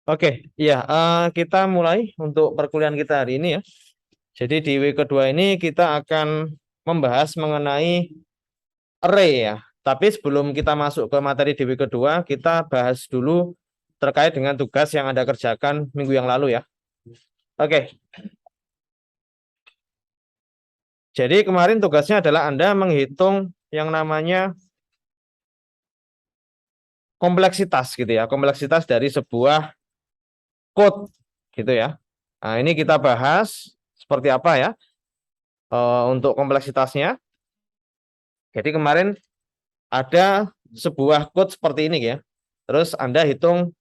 Oke, iya, kita mulai untuk perkuliahan kita hari ini ya. Jadi di week kedua ini kita akan membahas mengenai array ya. Tapi sebelum kita masuk ke materi di week kedua, kita bahas dulu terkait dengan tugas yang Anda kerjakan minggu yang lalu ya. Oke, jadi kemarin tugasnya adalah Anda menghitung yang namanya kompleksitas gitu ya, kompleksitas dari sebuah code gitu ya. Nah, ini kita bahas seperti apa ya untuk kompleksitasnya. Jadi kemarin ada sebuah code seperti ini ya. Terus Anda hitung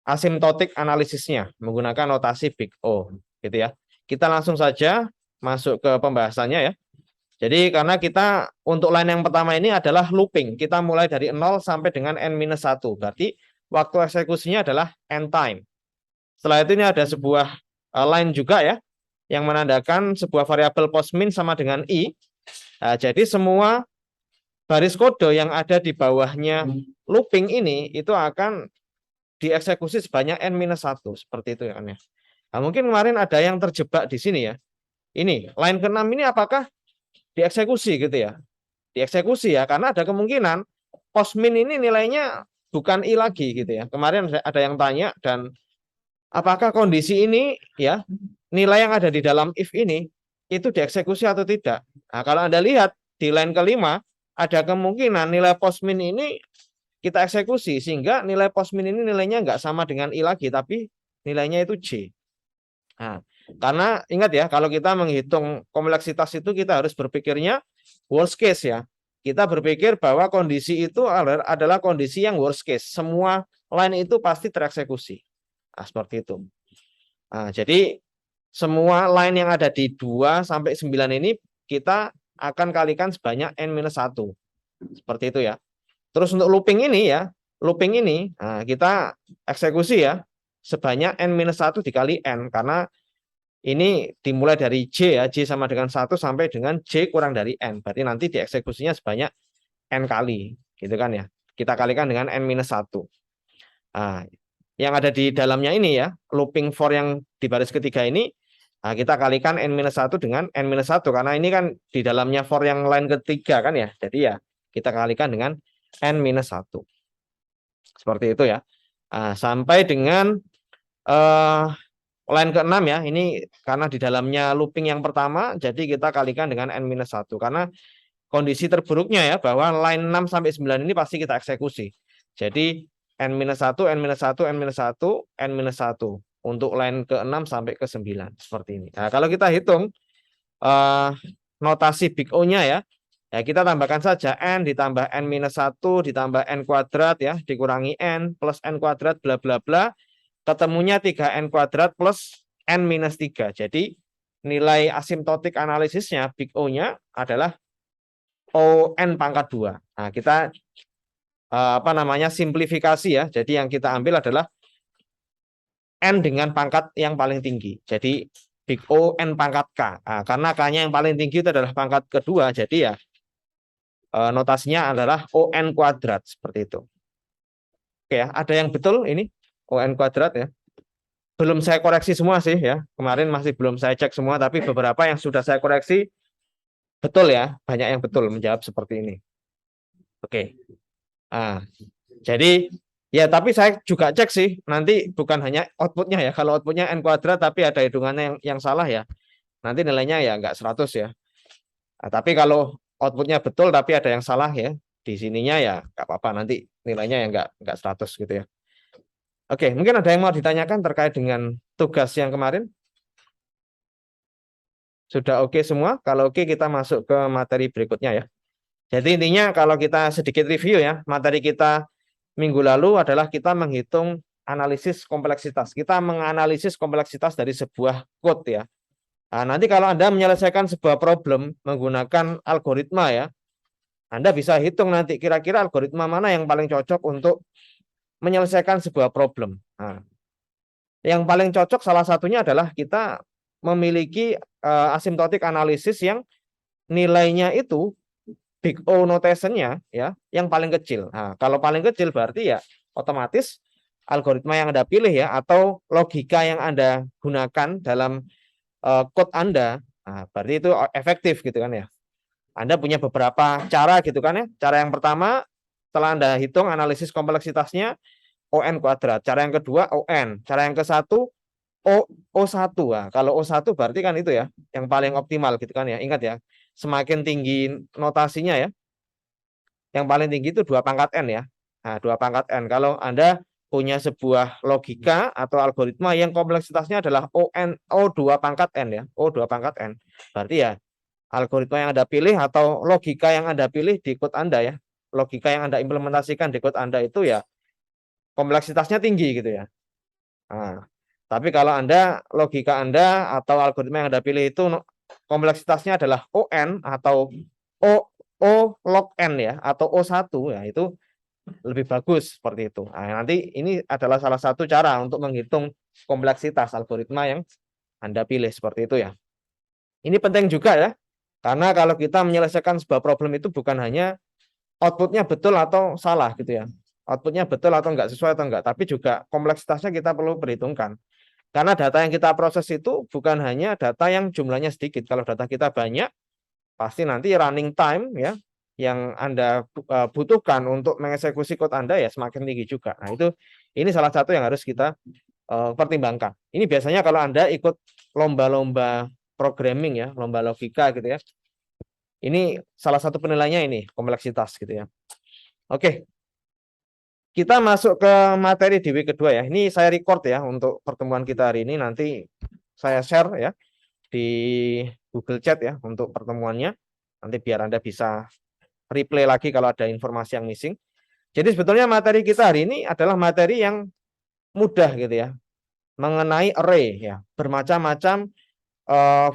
asymptotic analisisnya menggunakan notasi big O gitu ya. Kita langsung saja masuk ke pembahasannya ya. Jadi karena kita untuk line yang pertama ini adalah looping. Kita mulai dari 0 sampai dengan n-1. Berarti waktu eksekusinya adalah n time. Setelah itu ini ada sebuah line juga ya yang menandakan sebuah variabel postmin sama dengan i. Nah, jadi semua baris kode yang ada di bawahnya looping ini itu akan dieksekusi sebanyak n-1 seperti itu ya. Nah, mungkin kemarin ada yang terjebak di sini ya. Ini line ke-6 ini apakah dieksekusi gitu ya? Dieksekusi ya karena ada kemungkinan postmin ini nilainya bukan i lagi gitu ya. Kemarin ada yang tanya dan apakah kondisi ini ya nilai yang ada di dalam if ini itu dieksekusi atau tidak? Nah, kalau Anda lihat di line kelima ada kemungkinan nilai postmin ini kita eksekusi sehingga nilai postmin ini nilainya nggak sama dengan i lagi tapi nilainya itu j. Nah, karena ingat ya kalau kita menghitung kompleksitas itu kita harus berpikirnya worst case ya. Kita berpikir bahwa kondisi itu adalah kondisi yang worst case. Semua line itu pasti tereksekusi. Nah, seperti itu. Nah, jadi semua line yang ada di 2 sampai 9 ini kita akan kalikan sebanyak n-1. Seperti itu ya. Terus untuk looping ini ya, looping ini nah, kita eksekusi ya sebanyak n-1 dikali n karena ini dimulai dari j ya, j sama dengan 1 sampai dengan j kurang dari n. Berarti nanti dieksekusinya sebanyak n kali, gitu kan ya. Kita kalikan dengan n-1. Nah, yang ada di dalamnya ini ya, looping for yang di baris ketiga ini, nah kita kalikan n-1 dengan n-1 karena ini kan di dalamnya for yang line ketiga kan ya. Jadi ya kita kalikan dengan n-1. Seperti itu ya. Nah, sampai dengan line ke-6 ya, ini karena di dalamnya looping yang pertama, jadi kita kalikan dengan n-1 karena kondisi terburuknya ya bahwa line 6 sampai 9 ini pasti kita eksekusi. Jadi n-1, n-1, n-1, n-1 untuk line ke-6 sampai ke 9 seperti ini. Nah, kalau kita hitung notasi big O-nya ya, ya kita tambahkan saja n ditambah n-1 ditambah n kuadrat ya, dikurangi n plus n kuadrat bla bla bla, ketemunya 3n kuadrat plus n-3. Jadi nilai asymptotic analisisnya big O-nya adalah ON pangkat 2. Nah, kita simplifikasi ya. Jadi yang kita ambil adalah n dengan pangkat yang paling tinggi. Jadi big O n pangkat k. Nah, karena k-nya yang paling tinggi itu adalah pangkat kedua, jadi ya notasinya adalah ON kuadrat seperti itu. Oke ya, ada yang betul ini ON kuadrat ya. Belum saya koreksi semua sih ya. Kemarin masih belum saya cek semua, tapi beberapa yang sudah saya koreksi betul ya. Banyak yang betul menjawab seperti ini. Oke. Nah, jadi ya tapi saya juga cek sih. Nanti bukan hanya outputnya ya. Kalau outputnya n kuadrat tapi ada hitungannya yang salah ya. Nanti nilainya ya nggak 100 ya. Nah, tapi kalau outputnya betul tapi ada yang salah ya. Di sininya ya nggak apa-apa. Nanti nilainya ya nggak 100 gitu ya. Oke, mungkin ada yang mau ditanyakan terkait dengan tugas yang kemarin? Sudah oke semua? Kalau oke kita masuk ke materi berikutnya ya. Jadi intinya kalau kita sedikit review ya, materi kita minggu lalu adalah kita menghitung analisis kompleksitas. Kita menganalisis kompleksitas dari sebuah code ya. Nah, nanti kalau Anda menyelesaikan sebuah problem menggunakan algoritma ya, Anda bisa hitung nanti kira-kira algoritma mana yang paling cocok untuk menyelesaikan sebuah problem. Nah, yang paling cocok salah satunya adalah kita memiliki asymptotic analisis yang nilainya itu big O notation-nya ya yang paling kecil. Nah, kalau paling kecil berarti ya otomatis algoritma yang Anda pilih ya atau logika yang Anda gunakan dalam code Anda, nah, berarti itu efektif gitu kan ya. Anda punya beberapa cara gitu kan ya. Cara yang pertama setelah Anda hitung analisis kompleksitasnya ON kuadrat. Cara yang kedua ON. Cara yang ke satu O1. Nah, kalau O1 berarti kan itu ya yang paling optimal gitu kan ya. Ingat ya, semakin tinggi notasinya ya. Yang paling tinggi itu 2 pangkat N ya. Nah, 2 pangkat N. Kalau Anda punya sebuah logika atau algoritma yang kompleksitasnya adalah O2 pangkat N ya. O2 pangkat N. Berarti ya algoritma yang Anda pilih atau logika yang Anda pilih di code Anda ya. Logika yang Anda implementasikan di code Anda itu ya kompleksitasnya tinggi gitu ya. Nah, tapi kalau Anda logika Anda atau algoritma yang Anda pilih itu kompleksitasnya adalah ON atau O log N ya atau O1 ya itu lebih bagus seperti itu. Nah, nanti ini adalah salah satu cara untuk menghitung kompleksitas algoritma yang Anda pilih seperti itu ya. Ini penting juga ya. Karena kalau kita menyelesaikan sebuah problem itu bukan hanya outputnya betul atau salah gitu ya. Outputnya betul atau enggak, sesuai atau enggak, tapi juga kompleksitasnya kita perlu perhitungkan. Karena data yang kita proses itu bukan hanya data yang jumlahnya sedikit. Kalau data kita banyak, pasti nanti running time ya yang Anda butuhkan untuk mengeksekusi code Anda ya semakin tinggi juga. Nah, ini salah satu yang harus kita pertimbangkan. Ini biasanya kalau Anda ikut lomba-lomba programming ya, lomba logika gitu ya. Ini salah satu penilaiannya ini kompleksitas gitu ya. Oke. Kita masuk ke materi di week kedua ya. Ini saya record ya untuk pertemuan kita hari ini. Nanti saya share ya di Google Chat ya untuk pertemuannya. Nanti biar Anda bisa replay lagi kalau ada informasi yang missing. Jadi sebetulnya materi kita hari ini adalah materi yang mudah gitu ya. Mengenai array ya. Bermacam-macam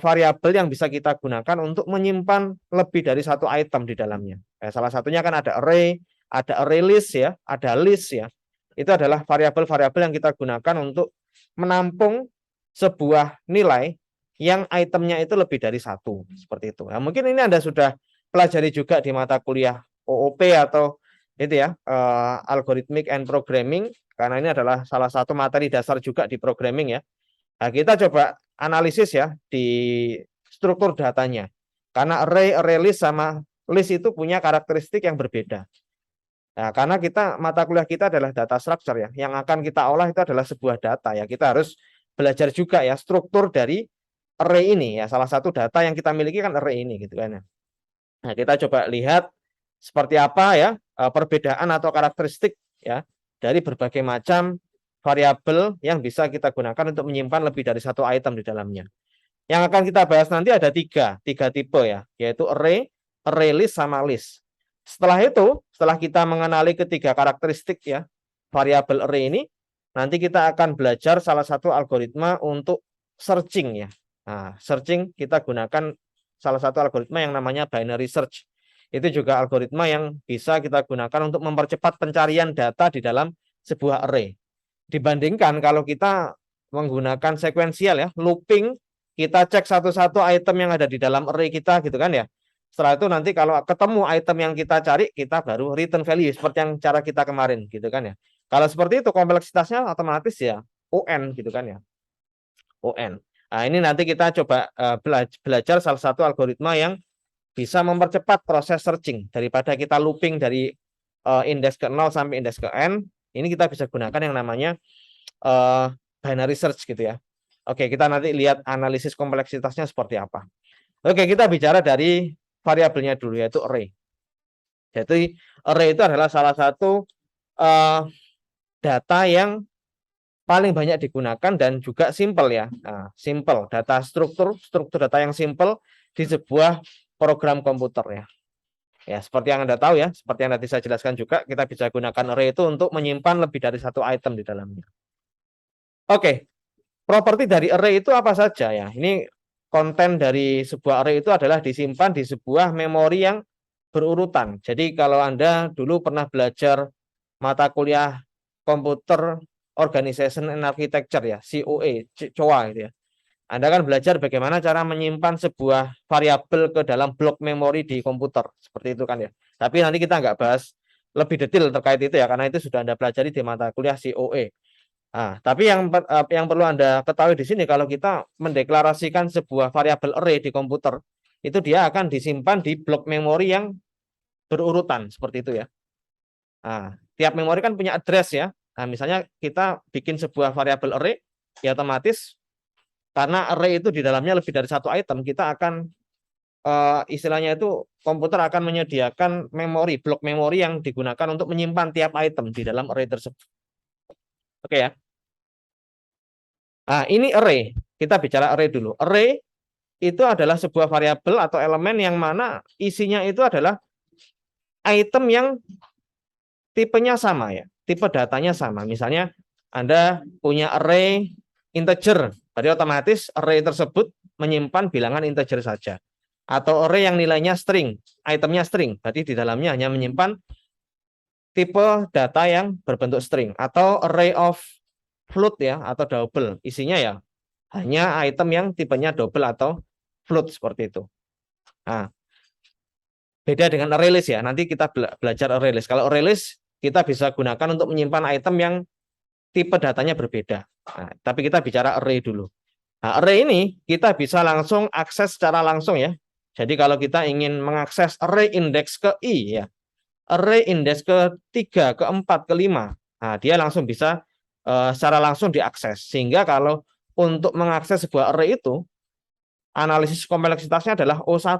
variabel yang bisa kita gunakan untuk menyimpan lebih dari satu item di dalamnya. Salah satunya kan ada array list ya, ada list ya. Itu adalah variabel-variabel yang kita gunakan untuk menampung sebuah nilai yang itemnya itu lebih dari satu seperti itu. Nah, mungkin ini Anda sudah pelajari juga di mata kuliah OOP atau itu ya Algorithmic and Programming karena ini adalah salah satu materi dasar juga di programming ya. Nah, kita coba analisis ya di struktur datanya. Karena array list sama list itu punya karakteristik yang berbeda. Nah, karena mata kuliah kita adalah data structure ya. Yang akan kita olah itu adalah sebuah data ya. Kita harus belajar juga ya struktur dari array ini ya. Salah satu data yang kita miliki kan array ini gitu kan. Nah, kita coba lihat seperti apa ya perbedaan atau karakteristik ya dari berbagai macam variabel yang bisa kita gunakan untuk menyimpan lebih dari satu item di dalamnya. Yang akan kita bahas nanti ada tiga tipe ya, yaitu array list sama list. Setelah kita mengenali ketiga karakteristik ya variabel array ini, nanti kita akan belajar salah satu algoritma untuk searching ya. Nah, searching kita gunakan salah satu algoritma yang namanya binary search. Itu juga algoritma yang bisa kita gunakan untuk mempercepat pencarian data di dalam sebuah array. Dibandingkan kalau kita menggunakan sekuensial ya, looping, kita cek satu-satu item yang ada di dalam array kita gitu kan ya. Setelah itu nanti kalau ketemu item yang kita cari, kita baru return value seperti yang cara kita kemarin gitu kan ya. Kalau seperti itu kompleksitasnya otomatis ya ON gitu kan ya. ON. Nah, ini nanti kita coba belajar salah satu algoritma yang bisa mempercepat proses searching daripada kita looping dari indeks ke 0 sampai indeks ke n. Ini kita bisa gunakan yang namanya binary search gitu ya. Oke, kita nanti lihat analisis kompleksitasnya seperti apa. Oke, kita bicara dari variabelnya dulu yaitu array. Jadi array itu adalah salah satu data yang paling banyak digunakan dan juga simple ya. Nah, simple data struktur data yang simple di sebuah program komputer ya. Ya, seperti yang Anda tahu ya, seperti yang nanti saya jelaskan juga, kita bisa gunakan array itu untuk menyimpan lebih dari satu item di dalamnya. Oke, properti dari array itu apa saja ya? Ini konten dari sebuah array itu adalah disimpan di sebuah memori yang berurutan. Jadi kalau Anda dulu pernah belajar mata kuliah Computer Organization and Architecture ya, COA, COA gitu ya. Anda kan belajar bagaimana cara menyimpan sebuah variabel ke dalam blok memori di komputer. Seperti itu kan ya. Tapi nanti kita nggak bahas lebih detail terkait itu ya, karena itu sudah Anda pelajari di mata kuliah COA. Nah, tapi yang perlu Anda ketahui di sini, kalau kita mendeklarasikan sebuah variabel array di komputer, itu dia akan disimpan di blok memori yang berurutan, seperti itu ya. Nah, tiap memori kan punya address ya. Nah, misalnya kita bikin sebuah variabel array, ya otomatis karena array itu di dalamnya lebih dari satu item, kita akan istilahnya itu komputer akan menyediakan memori, blok memori yang digunakan untuk menyimpan tiap item di dalam array tersebut. Oke ya. Nah, ini array. Kita bicara array dulu. Array itu adalah sebuah variabel atau elemen yang mana isinya itu adalah item yang tipenya sama ya. Tipe datanya sama. Misalnya Anda punya array integer, berarti otomatis array tersebut menyimpan bilangan integer saja. Atau array yang nilainya string, itemnya string, berarti di dalamnya hanya menyimpan tipe data yang berbentuk string. Atau array of float ya, atau double, isinya ya hanya item yang tipenya double atau float seperti itu. Nah, beda dengan array list ya. Nanti kita belajar array list. Kalau array list kita bisa gunakan untuk menyimpan item yang tipe datanya berbeda. Nah, tapi kita bicara array dulu. Nah, array ini kita bisa langsung akses secara langsung ya. Jadi kalau kita ingin mengakses array indeks ke i ya, array indeks ke 3, ke 4, ke 5, nah dia langsung bisa secara langsung diakses. Sehingga kalau untuk mengakses sebuah array itu, analisis kompleksitasnya adalah O1.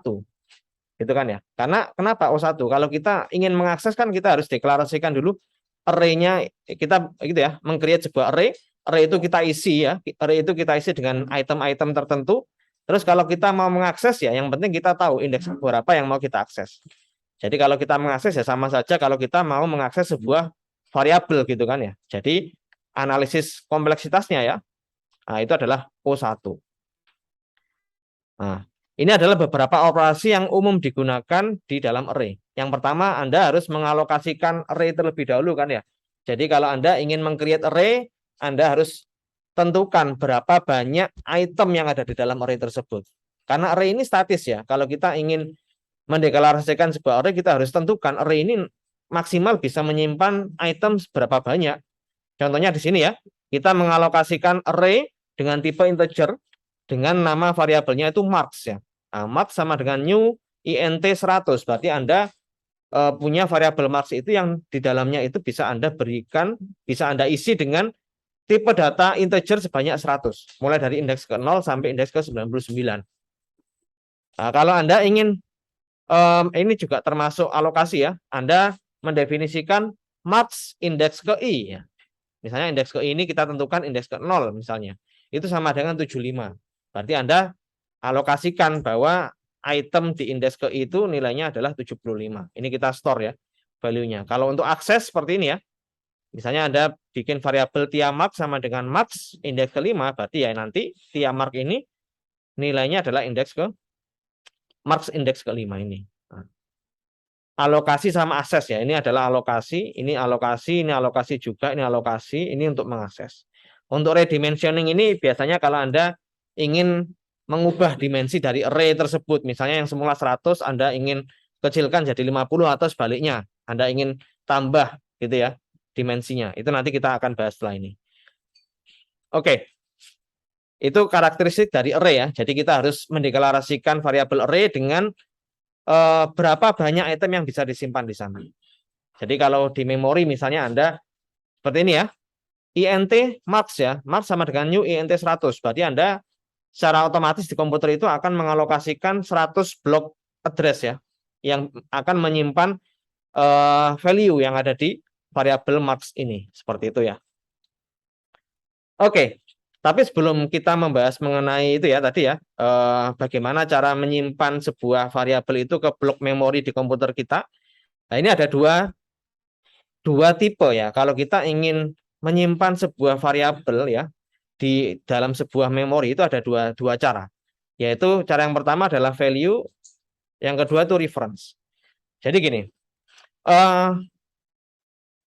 Gitu kan ya. Karena kenapa O1? Kalau kita ingin mengakses kan kita harus deklarasikan dulu array-nya, kita gitu ya, meng-create sebuah array. Array itu kita isi ya, array itu kita isi dengan item-item tertentu. Terus kalau kita mau mengakses ya, yang penting kita tahu indeks berapa yang mau kita akses. Jadi kalau kita mengakses ya sama saja kalau kita mau mengakses sebuah variabel gitu kan ya. Jadi analisis kompleksitasnya ya, nah itu adalah O1. Nah, ini adalah beberapa operasi yang umum digunakan di dalam array. Yang pertama, Anda harus mengalokasikan array terlebih dahulu kan ya. Jadi kalau Anda ingin meng-create array, Anda harus tentukan berapa banyak item yang ada di dalam array tersebut. Karena array ini statis ya. Kalau kita ingin mendeklarasikan sebuah array, kita harus tentukan array ini maksimal bisa menyimpan item berapa banyak. Contohnya di sini ya, kita mengalokasikan array dengan tipe integer dengan nama variabelnya itu marks ya. Nah, marks sama dengan new int 100. Berarti Anda punya variabel marks itu yang di dalamnya itu bisa Anda berikan, bisa Anda isi dengan tipe data integer sebanyak 100. Mulai dari indeks ke 0 sampai indeks ke 99. Nah, kalau Anda ingin ini juga termasuk alokasi ya. Anda mendefinisikan marks indeks ke i ya. Misalnya indeks ke i ini kita tentukan indeks ke 0 misalnya. Itu sama dengan 75. Berarti Anda alokasikan bahwa item di indeks ke i itu nilainya adalah 75. Ini kita store ya value-nya. Kalau untuk akses seperti ini ya. Misalnya Anda bikin variabel tiamark sama dengan max indeks ke-5, berarti ya nanti tiamark ini nilainya adalah indeks ke marks indeks ke-5 ini. Nah, alokasi sama akses ya. Ini adalah alokasi, ini alokasi juga, ini alokasi, ini untuk mengakses. Untuk redimensioning ini biasanya kalau Anda ingin mengubah dimensi dari array tersebut, misalnya yang semula 100 Anda ingin kecilkan jadi 50 atau sebaliknya, Anda ingin tambah gitu ya dimensinya. Itu nanti kita akan bahas setelah ini. Oke. Itu karakteristik dari array ya. Jadi kita harus mendeklarasikan variabel array dengan berapa banyak item yang bisa disimpan di sana. Jadi kalau di memori misalnya Anda seperti ini ya. int marks ya. Marks sama dengan new int 100. Berarti Anda secara otomatis di komputer itu akan mengalokasikan 100 blok address ya. Yang akan menyimpan value yang ada di variabel marks ini. Seperti itu ya. Oke. Tapi sebelum kita membahas mengenai itu ya tadi ya, bagaimana cara menyimpan sebuah variabel itu ke blok memori di komputer kita. Nah, ini ada dua tipe ya. Kalau kita ingin menyimpan sebuah variabel ya, di dalam sebuah memori itu ada dua cara. Yaitu cara yang pertama adalah value, yang kedua itu reference. Jadi gini,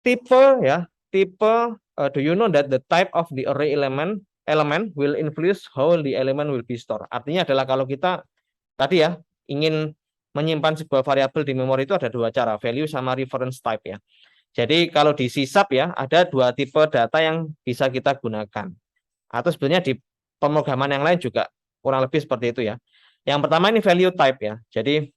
tipe ya, tipe do you know that the type of the array element will influence how the element will be stored. Artinya adalah kalau kita tadi ya ingin menyimpan sebuah variabel di memori itu ada dua cara, value sama reference type ya. Jadi kalau di C# ya ada dua tipe data yang bisa kita gunakan. Atau sebenarnya di pemrograman yang lain juga kurang lebih seperti itu ya. Yang pertama ini value type ya. Jadi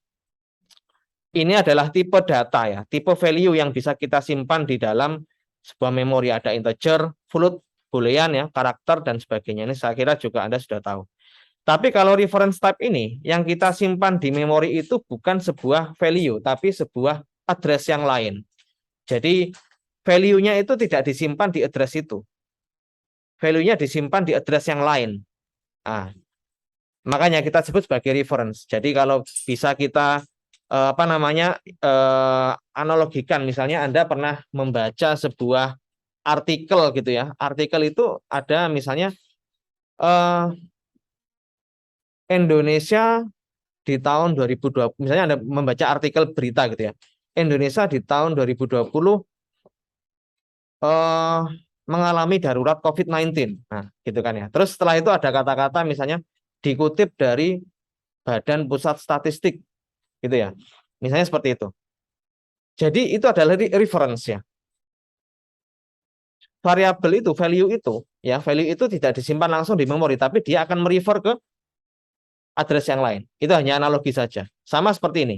ini adalah tipe data ya, tipe value yang bisa kita simpan di dalam sebuah memori. Ada integer, float, boolean ya, karakter dan sebagainya. Ini saya kira juga Anda sudah tahu. Tapi kalau reference type ini yang kita simpan di memori itu bukan sebuah value, tapi sebuah address yang lain. Jadi value-nya itu tidak disimpan di address itu. Value-nya disimpan di address yang lain. Nah, makanya kita sebut sebagai reference. Jadi kalau bisa kita analogikan, misalnya Anda pernah membaca sebuah artikel gitu ya. Artikel itu ada misalnya Indonesia di tahun 2020, misalnya Anda membaca artikel berita gitu ya. Indonesia di tahun 2020 mengalami darurat COVID-19. Nah, gitu kan ya. Terus setelah itu ada kata-kata misalnya dikutip dari Badan Pusat Statistik gitu ya. Misalnya seperti itu. Jadi itu adalah reference ya. Variabel itu, value itu tidak disimpan langsung di memori, tapi dia akan merefer ke address yang lain. Itu hanya analogi saja. Sama seperti ini.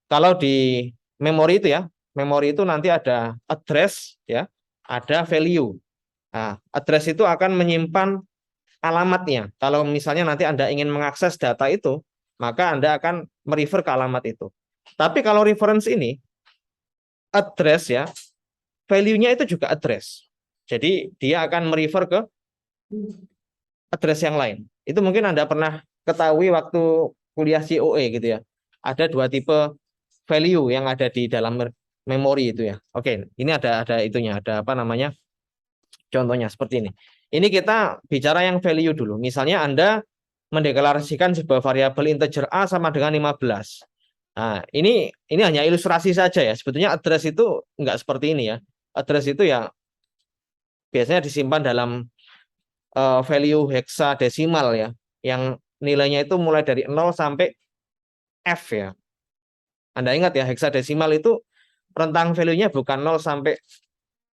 Kalau di memori itu ya, memori itu nanti ada address ya, ada value. Nah, address itu akan menyimpan alamatnya. Kalau misalnya nanti Anda ingin mengakses data itu, maka Anda akan merefer ke alamat itu. Tapi kalau reference ini, address ya, value-nya itu juga address. Jadi dia akan merefer ke address yang lain. Itu mungkin Anda pernah ketahui waktu kuliah COE gitu ya. Ada dua tipe value yang ada di dalam memori itu ya. Oke, ini ada itunya, ada apa namanya? Contohnya seperti ini. Ini kita bicara yang value dulu. Misalnya Anda mendeklarasikan sebuah variabel integer A sama dengan 15. Nah, ini hanya ilustrasi saja ya. Sebetulnya address itu enggak seperti ini ya. Address itu ya biasanya disimpan dalam value heksadesimal ya, yang nilainya itu mulai dari 0 sampai F ya. Anda ingat ya, heksadesimal itu rentang value-nya bukan 1 sampai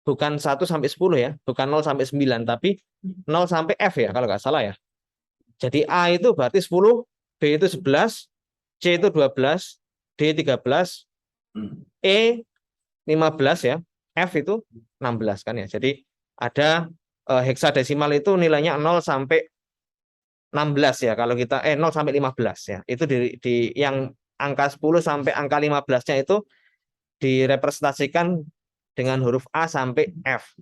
10 ya, bukan 0 sampai 9, tapi 0 sampai F ya kalau nggak salah ya. Jadi A itu berarti 10, B itu 11, C itu 12, D 13, E 15 ya, F itu 16 kan ya. Jadi ada heksadesimal itu nilainya 0 sampai 16 ya kalau kita 0 sampai 15 ya. Itu di yang angka 10 sampai angka 15-nya itu direpresentasikan dengan huruf A sampai F.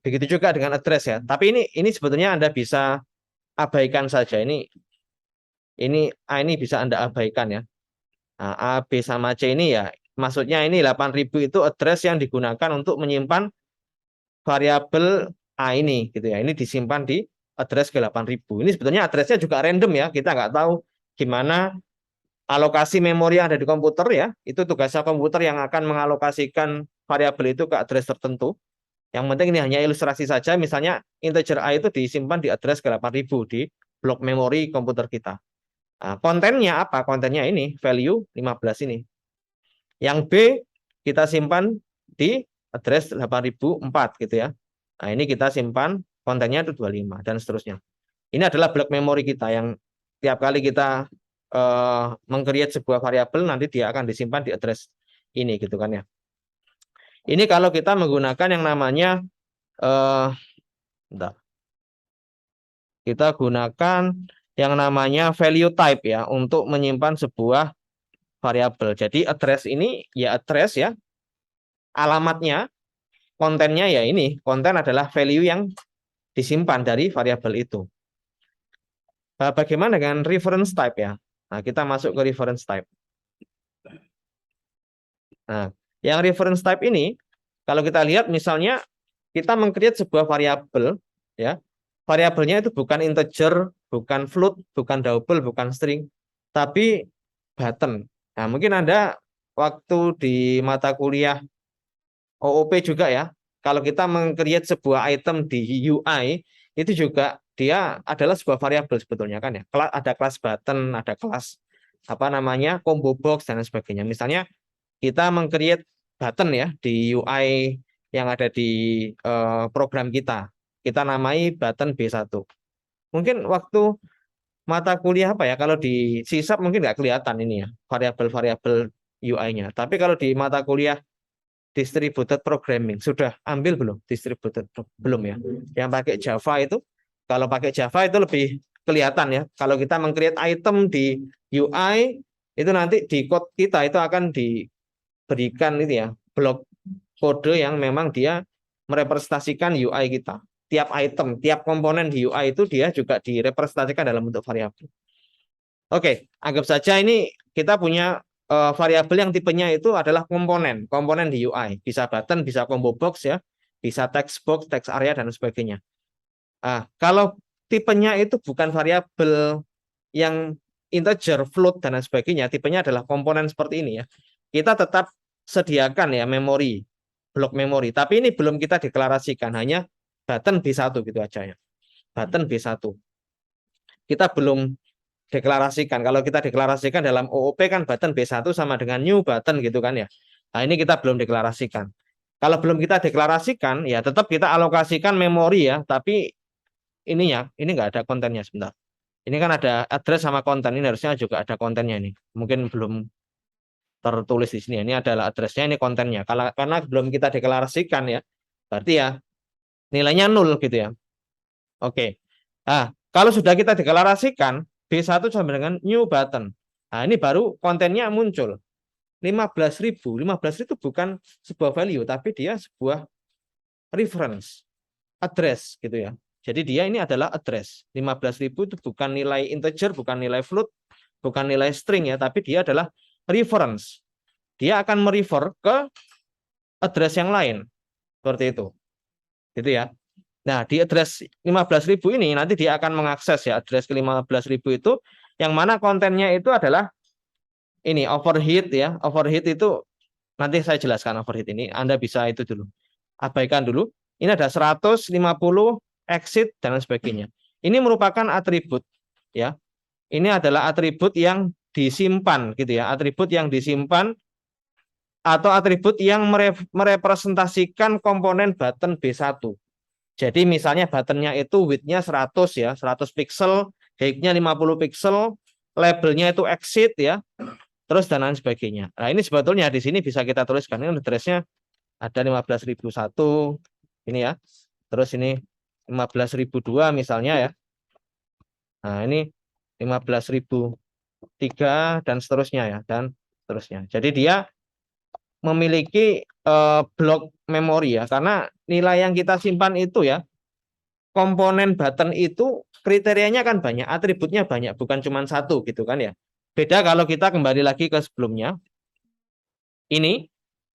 Begitu juga dengan address ya. Tapi ini sebetulnya Anda bisa abaikan saja. Ini A ini bisa Anda abaikan ya. Nah, A, B sama C ini ya maksudnya ini 8.000 itu address yang digunakan untuk menyimpan variabel A ini gitu ya. Ini disimpan di address ke 8.000. Ini sebetulnya addressnya juga random ya. Kita nggak tahu gimana alokasi memori yang ada di komputer ya. Itu tugasnya komputer yang akan mengalokasikan variabel itu ke address tertentu. Yang penting ini hanya ilustrasi saja. Misalnya integer A itu disimpan di address ke 8.000 di blok memori komputer kita. Nah, kontennya apa? Kontennya ini value 15 ini. Yang B kita simpan di address 8004 gitu ya. Nah, ini kita simpan kontennya itu 25 dan seterusnya. Ini adalah blok memori kita yang tiap kali kita meng-create sebuah variabel nanti dia akan disimpan di address ini gitu kan ya. Ini kalau kita menggunakan yang namanya kita gunakan yang namanya value type ya untuk menyimpan sebuah variabel. Jadi address ini ya address ya. Alamatnya, kontennya ya ini. Konten adalah value yang disimpan dari variabel itu. Nah, bagaimana dengan reference type ya? Nah, kita masuk ke reference type. Nah, yang reference type ini kalau kita lihat misalnya kita meng-create sebuah variabel ya. variabelnya itu bukan integer, bukan float, bukan double, bukan string, tapi button. Nah, mungkin Anda waktu di mata kuliah OOP juga ya, kalau kita meng-create sebuah item di UI, itu juga dia adalah sebuah variabel sebetulnya kan ya. Ada kelas button, ada kelas apa namanya combo box dan lain sebagainya. Misalnya kita meng-create button ya di UI yang ada di program kita. Kita namai button B1. Mungkin waktu mata kuliah apa ya, kalau di C# mungkin nggak kelihatan ini ya, variabel-variabel UI-nya. Tapi kalau di mata kuliah distributed programming, sudah ambil belum belum ya? Yang pakai Java itu, kalau pakai Java itu lebih kelihatan ya. Kalau kita meng-create item di UI, itu nanti di code kita itu akan diberikan itu ya, blok kode yang memang dia merepresentasikan UI kita. Tiap item, tiap komponen di UI itu dia juga direpresentasikan dalam bentuk variabel. Oke, anggap saja ini kita punya variabel yang tipenya itu adalah komponen di UI. Bisa button, bisa combo box ya, bisa text box, text area dan sebagainya. Kalau tipenya itu bukan variabel yang integer, float dan sebagainya, tipenya adalah komponen seperti ini ya. Kita tetap sediakan ya memori, blok memori. Tapi ini belum kita deklarasikan, hanya button B1 gitu aja ya. Button B1. Kita belum deklarasikan. Kalau kita deklarasikan dalam OOP kan button B1 sama dengan new button gitu kan ya. Nah, ini kita belum deklarasikan. Kalau belum kita deklarasikan, ya tetap kita alokasikan memori ya, tapi ininya, ini nggak ada kontennya sebentar. Ini kan ada address sama konten, ini harusnya juga ada kontennya ini. Mungkin belum tertulis di sini. Ini adalah addressnya, ini kontennya. Karena belum kita deklarasikan ya, berarti ya nilainya 0 gitu ya. Oke. Kalau sudah kita deklarasikan, B1 sama dengan new button. Nah, ini baru kontennya muncul. 15.000. 15.000 itu bukan sebuah value, tapi dia sebuah reference, address gitu ya. Jadi dia ini adalah address. 15.000 itu bukan nilai integer, bukan nilai float, bukan nilai string ya, tapi dia adalah reference. Dia akan merefer ke address yang lain. Seperti itu. Gitu ya. Nah, di address 15.000 ini nanti dia akan mengakses ya address ke 15.000 itu yang mana kontennya itu adalah ini overhead ya. Overhead itu nanti saya jelaskan overhead ini. Anda bisa itu dulu. Abaikan dulu. Ini ada 150 exit dan lain sebagainya. Ini merupakan atribut ya. Ini adalah atribut yang disimpan gitu ya. Atribut yang disimpan atau atribut yang merepresentasikan komponen button B1. Jadi misalnya buttonnya itu width-nya 100 ya, 100 pixel, height-nya 50 pixel, labelnya itu exit ya, terus dan lain sebagainya. Nah, ini sebetulnya di sini bisa kita tuliskan, ini address-nya ada 15.001 ini ya. Terus ini 15.002 misalnya ya. Nah, ini 15.003 dan seterusnya ya, dan seterusnya. Jadi dia memiliki blok memori ya, karena nilai yang kita simpan itu ya, komponen button itu kriterianya kan banyak, atributnya banyak, bukan cuma satu gitu kan ya. Beda kalau kita kembali lagi ke sebelumnya. Ini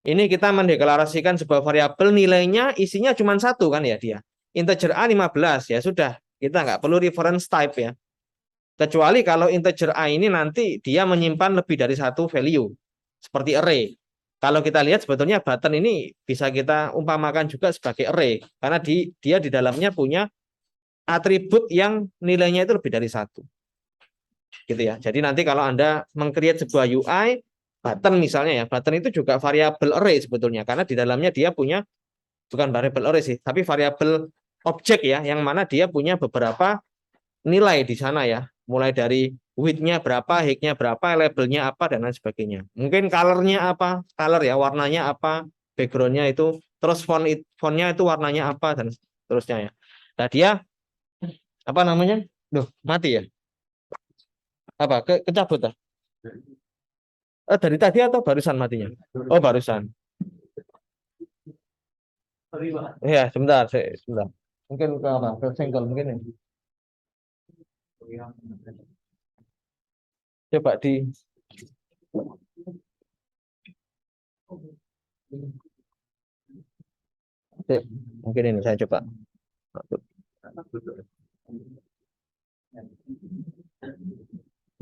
kita mendeklarasikan sebuah variabel nilainya isinya cuma satu kan ya dia. Integer A 15 ya sudah, kita nggak perlu reference type ya. Kecuali kalau integer A ini nanti dia menyimpan lebih dari satu value seperti array. Kalau kita lihat sebetulnya button ini bisa kita umpamakan juga sebagai array karena dia di dalamnya punya atribut yang nilainya itu lebih dari satu. Gitu ya. Jadi nanti kalau Anda meng-create sebuah UI, button misalnya ya, button itu juga variabel array sebetulnya, karena di dalamnya dia punya, bukan variabel array sih, tapi variabel objek ya, yang mana dia punya beberapa nilai di sana ya, mulai dari width-nya berapa, height-nya berapa, labelnya apa, dan lain sebagainya. Mungkin color-nya apa, color ya, warnanya apa, background-nya itu, terus font-nya itu warnanya apa, dan seterusnya ya. Nah dia apa namanya? Duh, mati ya? Apa? Kecabut ah? Dari tadi atau barusan matinya? Oh, barusan. Iya, sebentar, sebentar. Mungkin ke apa? Ke senggol mungkin ya. Coba di mungkin ini saya coba.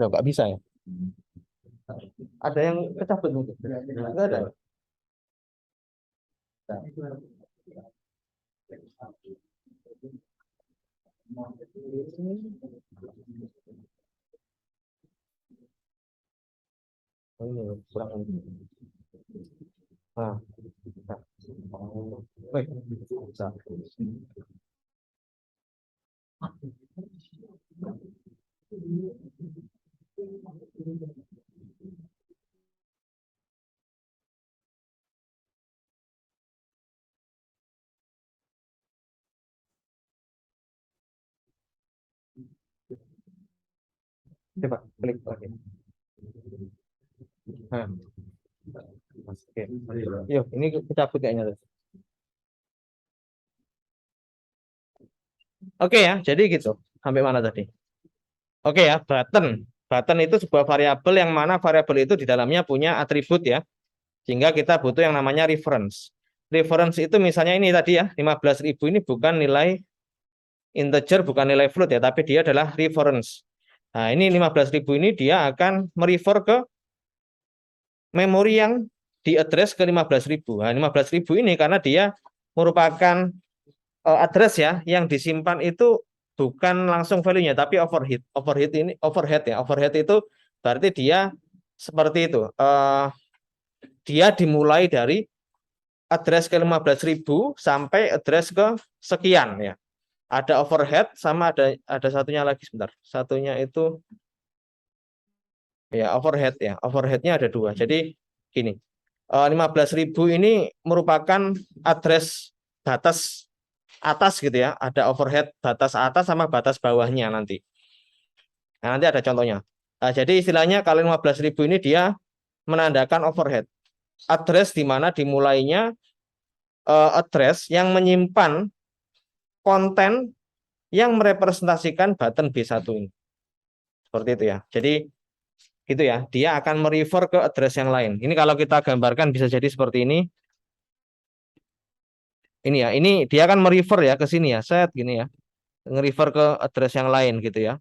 Loh, nggak bisa ya? Ada yang kecabut mungkin? Nggak ada. Oh, ini kurang. Nah, nah. Wih, bisa. Coba klik lagi. Nah, oke. Yuk, ini kecabut kayaknya. Oke ya, jadi gitu. Sampai mana tadi? Oke ya, button. Button itu sebuah variabel yang mana variabel itu di dalamnya punya atribut ya. Sehingga kita butuh yang namanya reference. Reference itu misalnya ini tadi ya, 15.000 ini bukan nilai integer, bukan nilai float ya, tapi dia adalah reference. Nah, ini 15.000 ini dia akan merefer ke memori yang di address ke 15.000. Nah, 15.000 ini karena dia merupakan address ya, yang disimpan itu bukan langsung value-nya, tapi overhead. Overhead ini overhead ya. Overhead itu berarti dia seperti itu. Dia dimulai dari address ke 15.000 sampai address ke sekian ya. Ada overhead sama ada satunya lagi sebentar. Satunya itu ya overhead ya. Overheadnya ada dua. Jadi gini, 15.000 ini merupakan address batas atas gitu ya. Ada overhead batas atas sama batas bawahnya nanti. Nah, nanti ada contohnya. Nah, jadi istilahnya kalau 15.000 ini dia menandakan overhead. Address di mana dimulainya address yang menyimpan konten yang merepresentasikan button B1 ini. Seperti itu ya. Jadi gitu ya. Dia akan merefer ke address yang lain. Ini kalau kita gambarkan bisa jadi seperti ini. Ini ya. Ini dia akan merefer ya ke sini ya. Set gini ya. Nge-refer ke address yang lain gitu ya.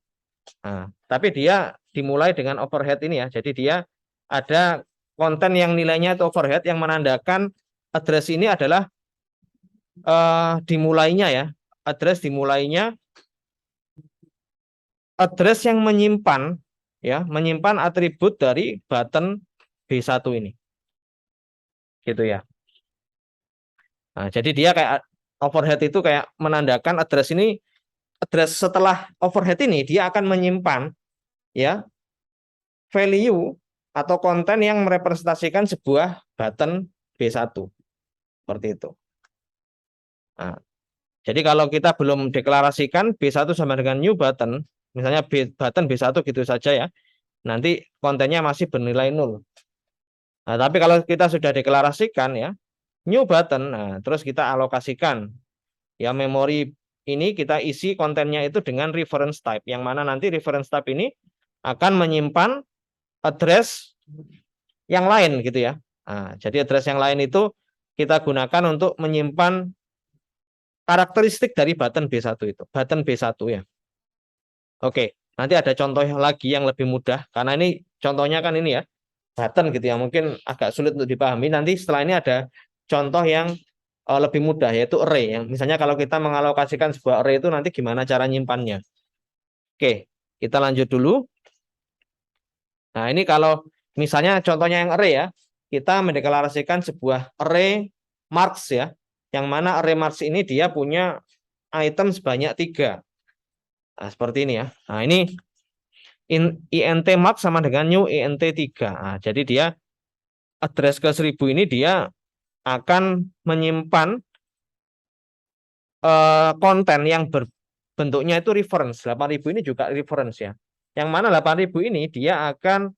Nah, tapi dia dimulai dengan overhead ini ya. Jadi dia ada konten yang nilainya itu overhead yang menandakan address ini adalah dimulainya ya. Address dimulainya address yang menyimpan ya, menyimpan atribut dari button B1 ini. Gitu ya. Nah, jadi dia kayak overhead itu kayak menandakan address ini, address setelah overhead ini dia akan menyimpan ya value atau konten yang merepresentasikan sebuah button B1 seperti itu. Nah, jadi kalau kita belum deklarasikan B1 sama dengan new button, misalnya button B1 gitu saja ya, nanti kontennya masih bernilai 0. Nah, tapi kalau kita sudah deklarasikan ya, new button, nah terus kita alokasikan ya memori ini kita isi kontennya itu dengan reference type, yang mana nanti reference type ini akan menyimpan address yang lain gitu ya. Nah, jadi address yang lain itu kita gunakan untuk menyimpan karakteristik dari button B1 itu, button B1 ya. Oke, nanti ada contoh lagi yang lebih mudah karena ini contohnya kan ini ya, button gitu ya, mungkin agak sulit untuk dipahami. Nanti setelah ini ada contoh yang lebih mudah yaitu array yang misalnya kalau kita mengalokasikan sebuah array itu nanti gimana cara nyimpannya. Oke, kita lanjut dulu. Nah, ini kalau misalnya contohnya yang array ya, kita mendeklarasikan sebuah array marks ya, yang mana array marks ini dia punya item sebanyak 3. Nah, seperti ini ya. Nah, ini int mark sama dengan new int 3. Nah, jadi dia address ke 1000 ini dia akan menyimpan konten yang berbentuknya itu reference. 8.000 ini juga reference ya. Yang mana 8.000 ini dia akan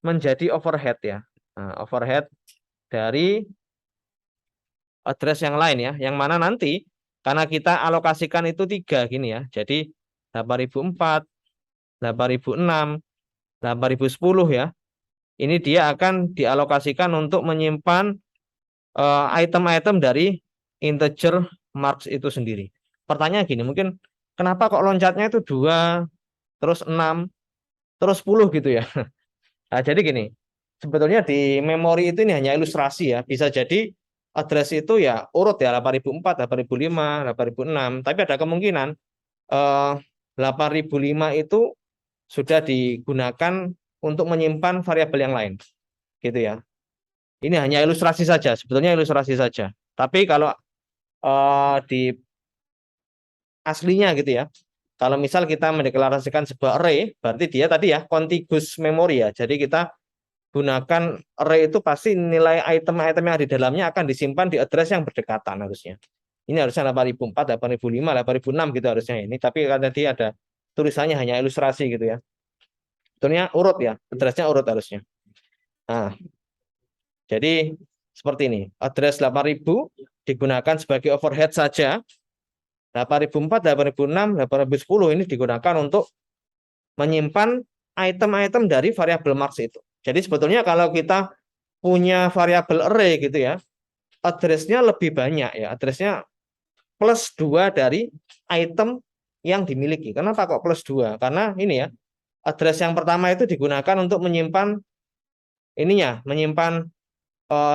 menjadi overhead ya. Nah, overhead dari address yang lain ya. Yang mana nanti karena kita alokasikan itu 3 gini ya. Jadi 8.004, 8.006, 8.010 ya. Ini dia akan dialokasikan untuk menyimpan item-item dari integer marks itu sendiri. Pertanyaan gini, mungkin kenapa kok loncatnya itu 2, terus 6, terus 10 gitu ya. Nah, jadi gini, sebetulnya di memori itu ini hanya ilustrasi ya. Bisa jadi address itu ya urut ya 8004, 8005, 8006. Tapi ada kemungkinan 8005 itu sudah digunakan untuk menyimpan variabel yang lain, gitu ya. Ini hanya ilustrasi saja, sebetulnya ilustrasi saja. Tapi kalau di aslinya gitu ya, kalau misal kita mendeklarasikan sebuah array, berarti dia tadi ya contiguous memory ya. Jadi kita gunakan array itu pasti nilai item-item yang ada di dalamnya akan disimpan di address yang berdekatan harusnya. Ini harusnya 8004, 8005, 8006 gitu harusnya ini. Tapi kan tadi ada tulisannya hanya ilustrasi gitu ya. Sebetulnya urut ya, addressnya urut harusnya. Nah, jadi seperti ini. Address 8000 digunakan sebagai overhead saja. 8004, 8006, 8010 ini digunakan untuk menyimpan item-item dari variabel marks itu. Jadi sebetulnya kalau kita punya variabel array gitu ya, address-nya lebih banyak ya, address-nya plus 2 dari item yang dimiliki. Kenapa kok plus 2? Karena ini ya, address yang pertama itu digunakan untuk menyimpan ininya, menyimpan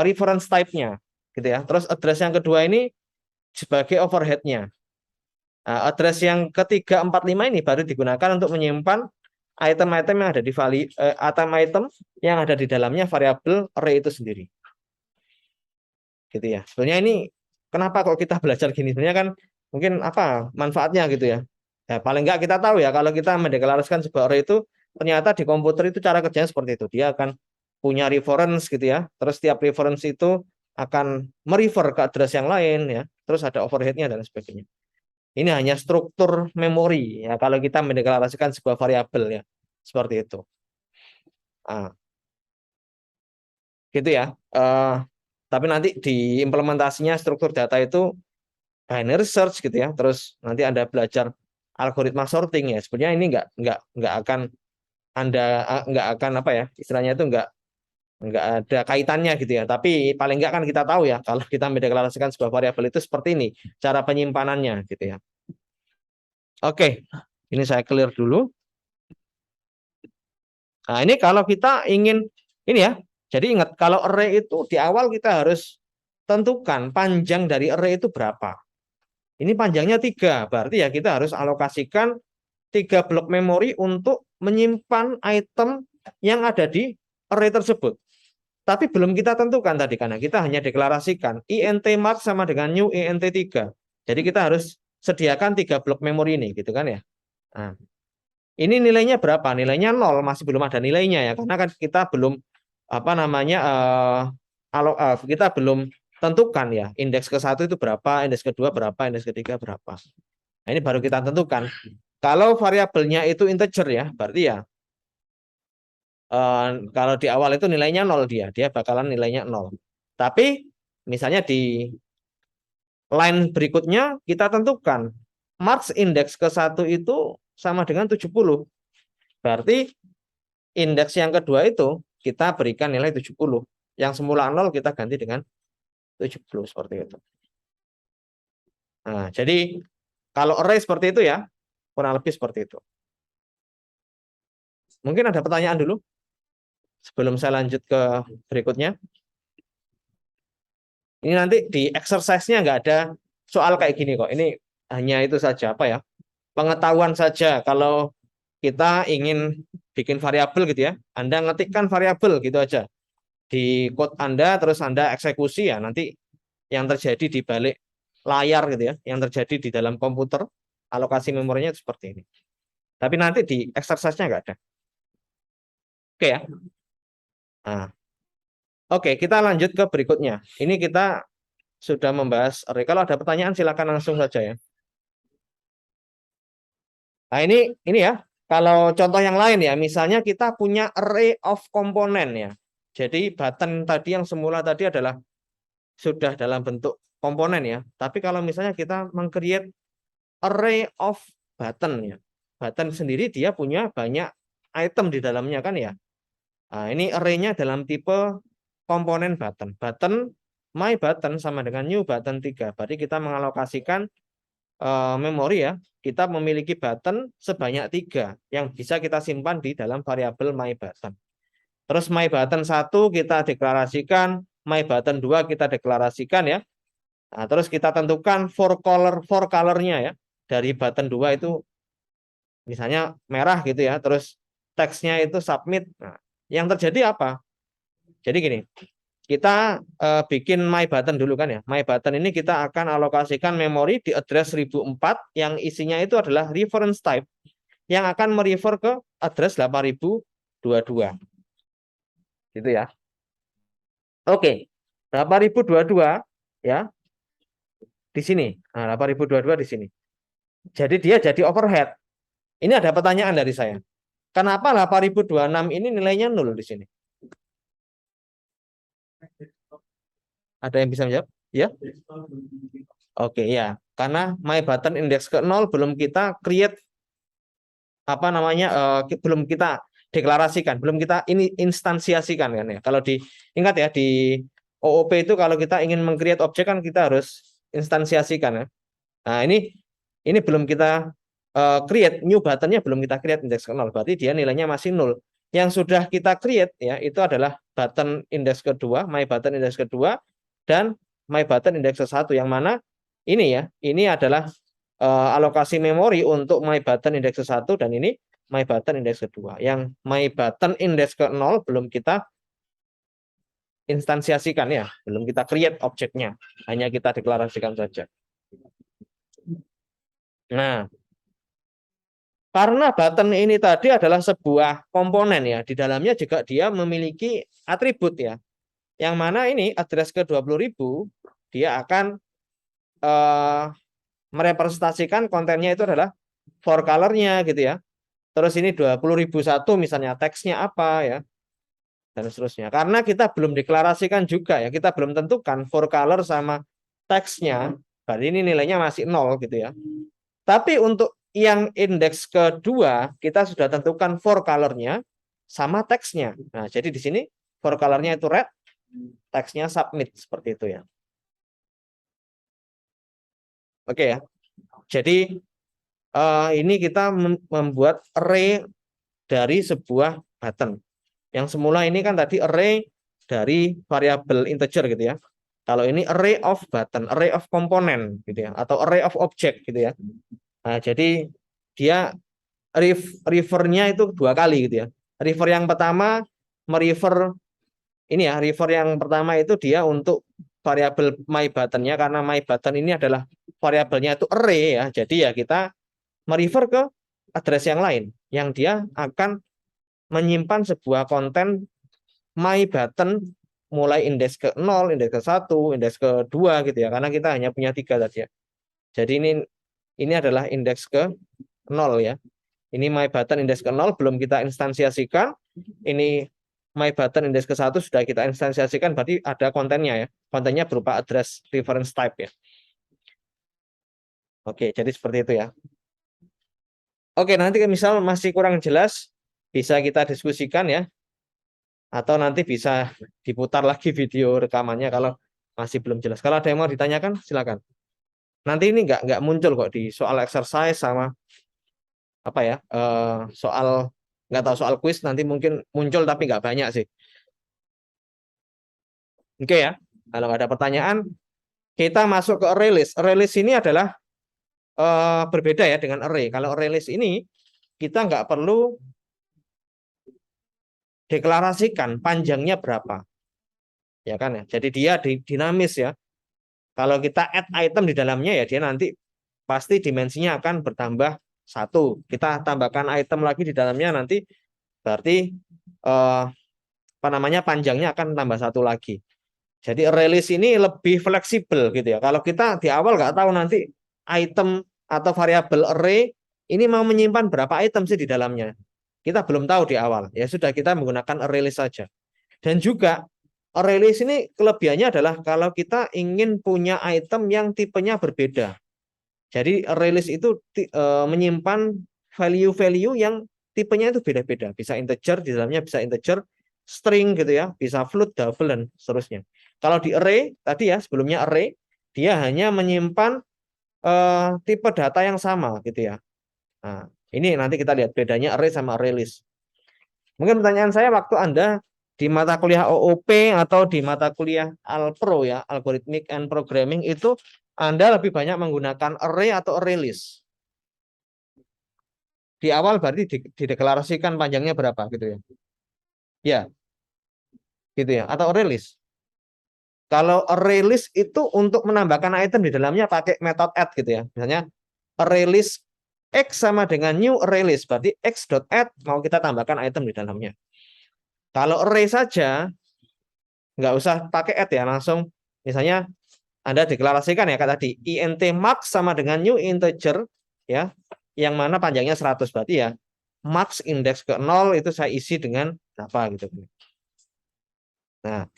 reference type-nya gitu ya. Terus address yang kedua ini sebagai overhead-nya. Nah, address yang ketiga, 4, 5 ini baru digunakan untuk menyimpan item-item yang ada di item-item yang ada di dalamnya variabel array itu sendiri. Gitu ya. Sebenarnya ini kenapa kok kita belajar gini? Sebenarnya kan mungkin apa manfaatnya gitu ya. Ya paling enggak kita tahu ya kalau kita mendeklarasikan sebuah array itu ternyata di komputer itu cara kerjanya seperti itu. Dia akan punya reference gitu ya. Terus setiap reference itu akan merefer ke address yang lain ya. Terus ada overhead-nya dan sebagainya. Ini hanya struktur memori ya kalau kita mendeklarasikan sebuah variabel ya. Seperti itu. Nah, gitu ya. Tapi nanti di implementasinya struktur data itu binary search gitu ya. Terus nanti Anda belajar algoritma sorting ya. Sebenarnya ini nggak akan Anda nggak akan apa ya? Istilahnya itu nggak ada kaitannya gitu ya. Tapi paling nggak kan kita tahu ya kalau kita mendeklarasikan sebuah variabel itu seperti ini cara penyimpanannya gitu ya. Oke, ini saya clear dulu. Nah, ini kalau kita ingin ini ya. Jadi ingat kalau array itu di awal kita harus tentukan panjang dari array itu berapa. Ini panjangnya 3, berarti ya kita harus alokasikan 3 blok memori untuk menyimpan item yang ada di array tersebut. Tapi belum kita tentukan tadi karena kita hanya deklarasikan int mark sama dengan new int3. Jadi kita harus sediakan 3 blok memori ini gitu kan ya. Nah, ini nilainya berapa? Nilainya 0, masih belum ada nilainya ya karena kan kita belum apa namanya kita belum tentukan ya indeks ke-1 itu berapa, indeks kedua berapa, indeks ketiga berapa. Nah, ini baru kita tentukan. Kalau variabelnya itu integer ya, berarti ya kalau di awal itu nilainya 0 dia bakalan nilainya 0. Tapi misalnya di line berikutnya kita tentukan marks indeks ke-1 itu sama dengan 70. Berarti indeks yang kedua itu kita berikan nilai 70. Yang semula 0 kita ganti dengan 70 seperti itu. Nah, jadi kalau array seperti itu ya, kurang lebih seperti itu. Mungkin ada pertanyaan dulu sebelum saya lanjut ke berikutnya. Ini nanti di exercise-nya nggak ada soal kayak gini kok. Ini hanya itu saja apa ya? Pengetahuan saja kalau kita ingin bikin variabel gitu ya. Anda ngetikkan variabel gitu aja di code Anda terus Anda eksekusi ya nanti yang terjadi di balik layar gitu ya, yang terjadi di dalam komputer alokasi memorinya seperti ini. Tapi nanti di exercise-nya nggak ada. Oke ya. Nah, oke, kita lanjut ke berikutnya. Ini kita sudah membahas array. Kalau ada pertanyaan silakan langsung saja ya. Nah, ini ya. Kalau contoh yang lain ya, misalnya kita punya array of komponen ya. Jadi button tadi yang semula tadi adalah sudah dalam bentuk komponen ya. Tapi kalau misalnya kita meng-create array of button ya. Button sendiri dia punya banyak item di dalamnya kan ya. Nah, ini array-nya dalam tipe komponen button. Button my button sama dengan new button 3. Berarti kita mengalokasikan memori ya, kita memiliki button sebanyak 3 yang bisa kita simpan di dalam variabel my_button. Terus my_button 1 kita deklarasikan, my_button 2 kita deklarasikan ya. Nah, terus kita tentukan for color-nya ya. Dari button 2 itu misalnya merah gitu ya, terus teksnya itu submit. Nah, yang terjadi apa? Jadi gini, kita bikin my_button dulu kan ya. My_button ini kita akan alokasikan memori di address 1004 yang isinya itu adalah reference type yang akan merefer ke address 8022. Gitu ya. Oke. 8022 ya. Di sini. Nah, 8022 di sini. Jadi dia jadi overhead. Ini ada pertanyaan dari saya. Kenapa 8026 ini nilainya 0 di sini? Ada yang bisa menjawab? Ya? Oke, ya. Karena my_button index ke 0 belum kita create apa namanya belum kita deklarasikan, belum kita ini instansiasikan kan ya. Kalau di ingat ya di OOP itu kalau kita ingin meng-create objek kan kita harus instansiasikan ya. Nah, ini belum kita create new buttonnya belum kita create index ke 0, berarti dia nilainya masih 0. Yang sudah kita create ya itu adalah button index kedua, my_button index kedua dan my_button index ke-1 yang mana ini ya, ini adalah alokasi memori untuk my_button index ke-1 dan ini my_button index kedua. Yang my_button index ke-0 belum kita instansiasikan ya, belum kita create objeknya, hanya kita deklarasikan saja. Nah, karena button ini tadi adalah sebuah komponen ya, di dalamnya juga dia memiliki atribut ya, yang mana ini address ke 20.000 dia akan merepresentasikan kontennya itu adalah for color-nya gitu ya. Terus ini 20.001 misalnya teksnya apa ya, dan seterusnya. Karena kita belum deklarasikan juga ya, kita belum tentukan for color sama teksnya, berarti ini nilainya masih 0 gitu ya. Tapi untuk yang indeks kedua kita sudah tentukan for color-nya sama teksnya. Nah, jadi di sini for color-nya itu red, teksnya submit seperti itu ya. Oke ya. Jadi ini kita membuat array dari sebuah button. Yang semula ini kan tadi array dari variabel integer gitu ya. Kalau ini array of button, array of komponen gitu ya, atau array of object gitu ya. Nah, jadi dia refer-nya itu 2 kali gitu ya. Refer yang pertama merefer ini ya, refer yang pertama itu dia untuk variabel my_button-nya karena my_button ini adalah variabelnya itu array ya. Jadi ya kita merefer ke address yang lain yang dia akan menyimpan sebuah konten my_button mulai indeks ke-0, indeks ke-1, indeks ke-2 gitu ya. Karena kita hanya punya 3 tadi ya. Jadi ini adalah indeks ke-0 ya. Ini my_button indeks ke-0 belum kita instansiasikan. Ini my_button indeks ke-1 sudah kita instansiasikan, berarti ada kontennya ya. Kontennya berupa address reference type ya. Oke, jadi seperti itu ya. Oke, nanti misal masih kurang jelas bisa kita diskusikan ya. Atau nanti bisa diputar lagi video rekamannya kalau masih belum jelas. Kalau ada yang mau ditanyakan silakan. Nanti ini nggak muncul kok di soal exercise sama apa ya soal nggak tahu soal quiz nanti mungkin muncul tapi nggak banyak sih. Oke ya, kalau nggak ada pertanyaan kita masuk ke array list. Array list ini adalah berbeda ya dengan array. Kalau array list ini kita nggak perlu deklarasikan panjangnya berapa, ya kan ya. Jadi dia dinamis ya. Kalau kita add item di dalamnya ya dia nanti pasti dimensinya akan bertambah 1. Kita tambahkan item lagi di dalamnya nanti berarti apa namanya panjangnya akan tambah 1 lagi. Jadi array list ini lebih fleksibel gitu ya. Kalau kita di awal nggak tahu nanti item atau variabel array ini mau menyimpan berapa item sih di dalamnya. Kita belum tahu di awal. Ya sudah kita menggunakan array list saja. Dan juga array list ini kelebihannya adalah kalau kita ingin punya item yang tipenya berbeda. Jadi array list itu menyimpan value-value yang tipenya itu beda-beda. Bisa integer, di dalamnya bisa integer, string gitu ya, bisa float, double, dan seterusnya. Kalau di array, tadi ya sebelumnya array, dia hanya menyimpan tipe data yang sama gitu ya. Nah, ini nanti kita lihat bedanya array sama array list. Mungkin pertanyaan saya waktu Anda di mata kuliah OOP atau di mata kuliah Alpro ya, Algorithmic and Programming itu Anda lebih banyak menggunakan array atau array list. Di awal berarti dideklarasikan panjangnya berapa gitu ya. Ya, gitu ya. Atau array list. Kalau array list itu untuk menambahkan item di dalamnya pakai metode add gitu ya. Misalnya array list X sama dengan new array list. Berarti X.add mau kita tambahkan item di dalamnya. Kalau array saja, nggak usah pakai add ya. Langsung misalnya Anda deklarasikan ya, kayak tadi. int max sama dengan new integer ya. Yang mana panjangnya 100. Berarti ya max indeks ke 0 itu saya isi dengan apa gitu. Nah,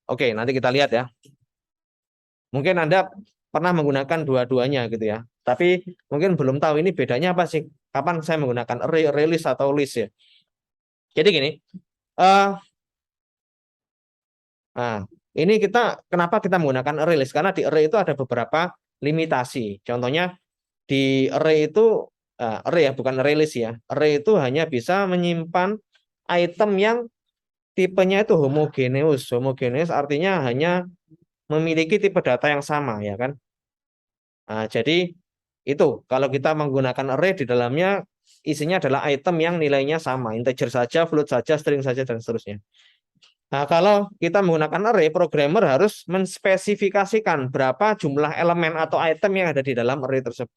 oke, nanti kita lihat ya. Mungkin Anda pernah menggunakan dua-duanya gitu ya. Tapi mungkin belum tahu ini bedanya apa sih. Kapan saya menggunakan array list atau list ya. Jadi gini. Nah, ini kenapa kita menggunakan array list? Karena di array itu ada beberapa limitasi. Contohnya di array itu, array ya, bukan array list ya. Array itu hanya bisa menyimpan item yang tipenya itu homogeneus. Homogeneus artinya hanya memiliki tipe data yang sama ya kan. Nah, jadi itu kalau kita menggunakan array di dalamnya isinya adalah item yang nilainya sama, integer saja, float saja, string saja dan seterusnya. Nah, kalau kita menggunakan array, programmer harus menspesifikasikan berapa jumlah elemen atau item yang ada di dalam array tersebut.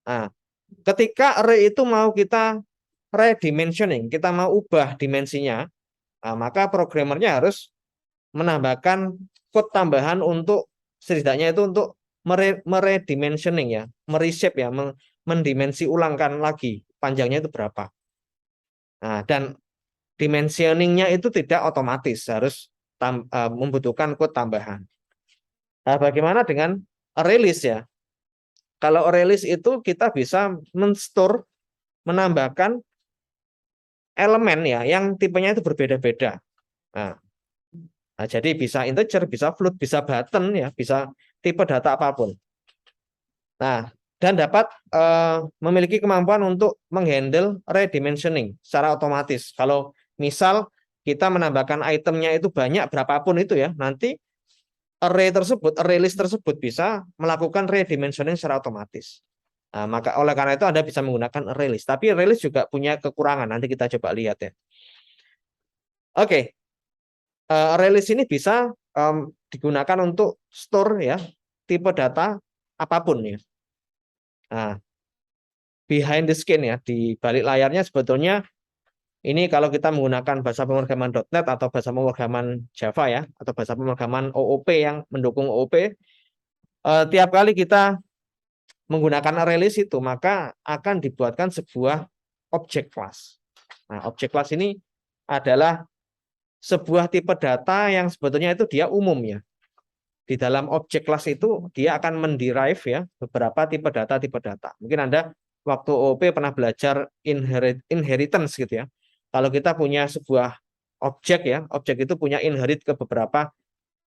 Nah, ketika array itu mau kita redimensioning, kita mau ubah dimensinya, nah, maka programmernya harus menambahkan code tambahan untuk setidaknya itu untuk meredimensioning ya, mereshape ya, mendimensi ulangkan lagi panjangnya itu berapa. Nah, dan dimensioningnya itu tidak otomatis, harus membutuhkan code tambahan. Nah, bagaimana dengan array list ya? Kalau array list itu kita bisa menstore, menambahkan elemen ya, yang tipenya itu berbeda-beda. Nah, jadi bisa integer, bisa float, bisa button ya, bisa tipe data apapun. Nah, dan dapat memiliki kemampuan untuk menghandle redimensioning secara otomatis. Kalau misal kita menambahkan itemnya itu banyak berapapun itu ya, nanti array list tersebut bisa melakukan redimensioning secara otomatis. Nah, maka oleh karena itu Anda bisa menggunakan array list. Tapi array list juga punya kekurangan. Nanti kita coba lihat ya. Oke, array list ini bisa digunakan untuk store ya tipe data apapun ya. Nah, behind the scene ya, di balik layarnya sebetulnya ini kalau kita menggunakan bahasa pemrograman .NET atau bahasa pemrograman Java ya, atau bahasa pemrograman OOP yang mendukung OOP, tiap kali kita menggunakan array list itu, maka akan dibuatkan sebuah object class. Nah, object class ini adalah sebuah tipe data yang sebetulnya itu dia umum ya. Di dalam object class itu dia akan menderive ya beberapa tipe data. Mungkin Anda waktu OOP pernah belajar inheritance gitu ya. Kalau kita punya sebuah objek ya, objek itu punya inherit ke beberapa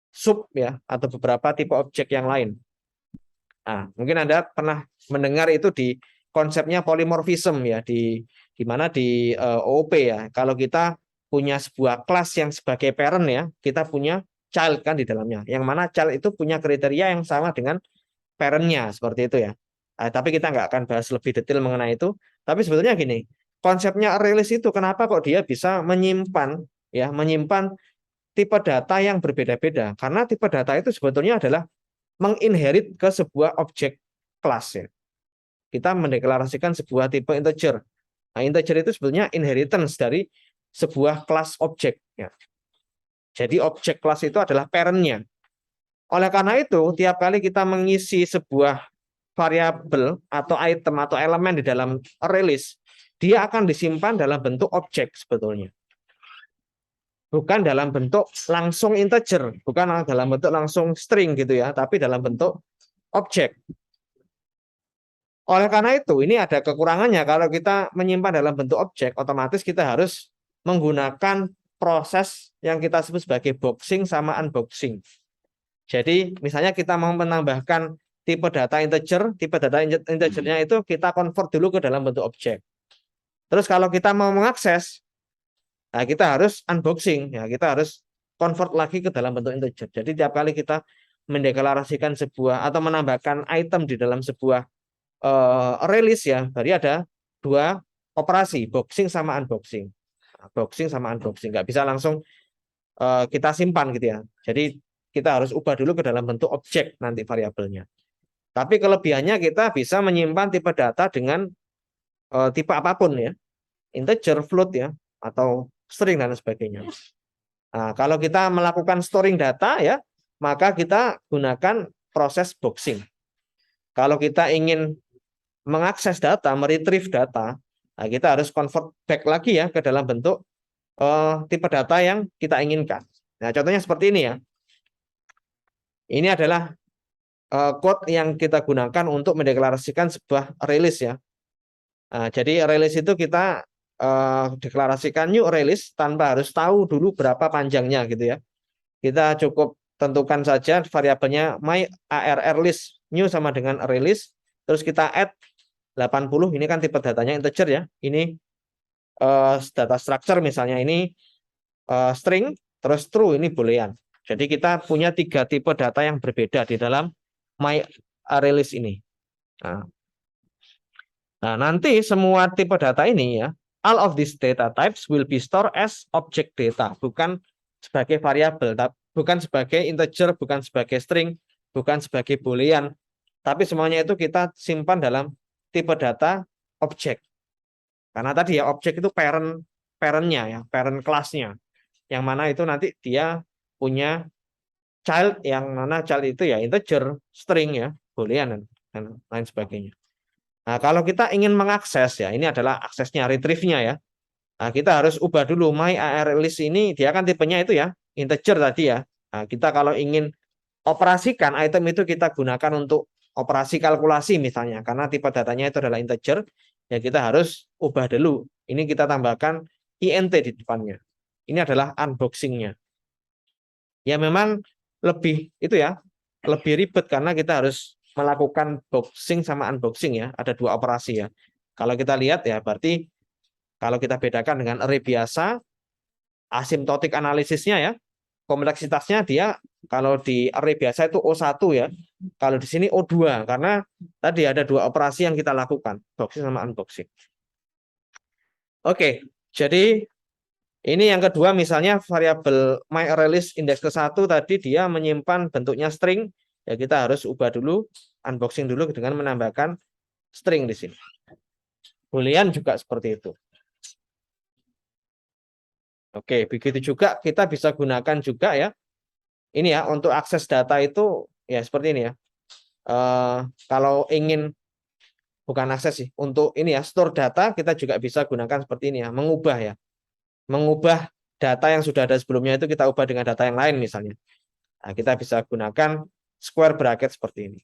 sub ya atau beberapa tipe objek yang lain. Nah, mungkin Anda pernah mendengar itu di konsepnya polymorphism ya di mana di OOP ya. Kalau kita punya sebuah kelas yang sebagai parent ya, kita punya child kan di dalamnya. Yang mana child itu punya kriteria yang sama dengan parent-nya seperti itu ya. Tapi kita nggak akan bahas lebih detail mengenai itu. Tapi sebetulnya gini, konsepnya array list itu kenapa kok dia bisa menyimpan tipe data yang berbeda-beda? Karena tipe data itu sebetulnya adalah menginherit ke sebuah objek kelas ya. Kita mendeklarasikan sebuah tipe integer. Nah, integer itu sebetulnya inheritance dari sebuah kelas objek ya. Jadi objek kelas itu adalah parent-nya. Oleh karena itu, tiap kali kita mengisi sebuah variabel atau item atau elemen di dalam array list, dia akan disimpan dalam bentuk objek sebetulnya. Bukan dalam bentuk langsung integer, bukan dalam bentuk langsung string gitu ya, tapi dalam bentuk objek. Oleh karena itu, ini ada kekurangannya kalau kita menyimpan dalam bentuk objek, otomatis kita harus menggunakan proses yang kita sebut sebagai boxing sama unboxing. Jadi, misalnya kita mau menambahkan tipe data integernya itu kita convert dulu ke dalam bentuk objek. Terus kalau kita mau mengakses, nah kita harus unboxing, ya kita harus convert lagi ke dalam bentuk integer. Jadi tiap kali kita mendeklarasikan sebuah atau menambahkan item di dalam sebuah release ya, berarti ada dua operasi, boxing sama unboxing. Boxing sama unboxing, nggak bisa langsung kita simpan gitu ya. Jadi kita harus ubah dulu ke dalam bentuk objek nanti variabelnya. Tapi kelebihannya kita bisa menyimpan tipe data dengan tipe apapun ya, integer, float ya, atau string dan sebagainya. Nah, kalau kita melakukan storing data ya, maka kita gunakan proses boxing. Kalau kita ingin mengakses data, meretrieve data, nah kita harus convert back lagi ya ke dalam bentuk tipe data yang kita inginkan. Nah, contohnya seperti ini ya. Ini adalah code yang kita gunakan untuk mendeklarasikan sebuah release ya. Nah, jadi release itu kita deklarasikan new release tanpa harus tahu dulu berapa panjangnya gitu ya. Kita cukup tentukan saja variabelnya my arr list new sama dengan release, terus kita add 80, ini kan tipe datanya integer ya. Ini data structure misalnya ini string, terus true ini boolean. Jadi kita punya 3 tipe data yang berbeda di dalam my release ini. Nah, nanti semua tipe data ini ya, all of these data types will be stored as object data, bukan sebagai variabel, bukan sebagai integer, bukan sebagai string, bukan sebagai boolean, tapi semuanya itu kita simpan dalam tipe data objek. Karena tadi ya objek itu parent-nya ya, parent kelasnya. Yang mana itu nanti dia punya child, yang mana child itu ya integer, string ya, boolean dan lain sebagainya. Nah, kalau kita ingin mengakses ya, ini adalah aksesnya, retrieve-nya ya. Nah, kita harus ubah dulu my arr list ini, dia kan tipenya itu ya, integer tadi ya. Nah, kita kalau ingin operasikan item itu kita gunakan untuk operasi kalkulasi misalnya, karena tipe datanya itu adalah integer, ya kita harus ubah dulu. Ini kita tambahkan int di depannya. Ini adalah unboxing-nya. Ya memang lebih itu ya, lebih ribet karena kita harus melakukan boxing sama unboxing ya, ada 2 operasi ya. Kalau kita lihat ya, berarti kalau kita bedakan dengan array biasa, asymptotic analisisnya ya, kompleksitasnya dia kalau di array biasa itu O1 ya, kalau di sini O2 karena tadi ada 2 operasi yang kita lakukan, boxing sama unboxing. Oke, jadi ini yang kedua misalnya variabel myArrayList indeks ke-1 tadi dia menyimpan bentuknya string, ya kita harus ubah dulu, unboxing dulu dengan menambahkan string di sini. Boolean juga seperti itu. Oke, begitu juga kita bisa gunakan juga ya. Ini ya untuk akses data itu ya seperti ini ya. Kalau ingin bukan akses sih, untuk ini ya store data kita juga bisa gunakan seperti ini ya, mengubah ya. Mengubah data yang sudah ada sebelumnya itu kita ubah dengan data yang lain misalnya. Nah, kita bisa gunakan square bracket seperti ini.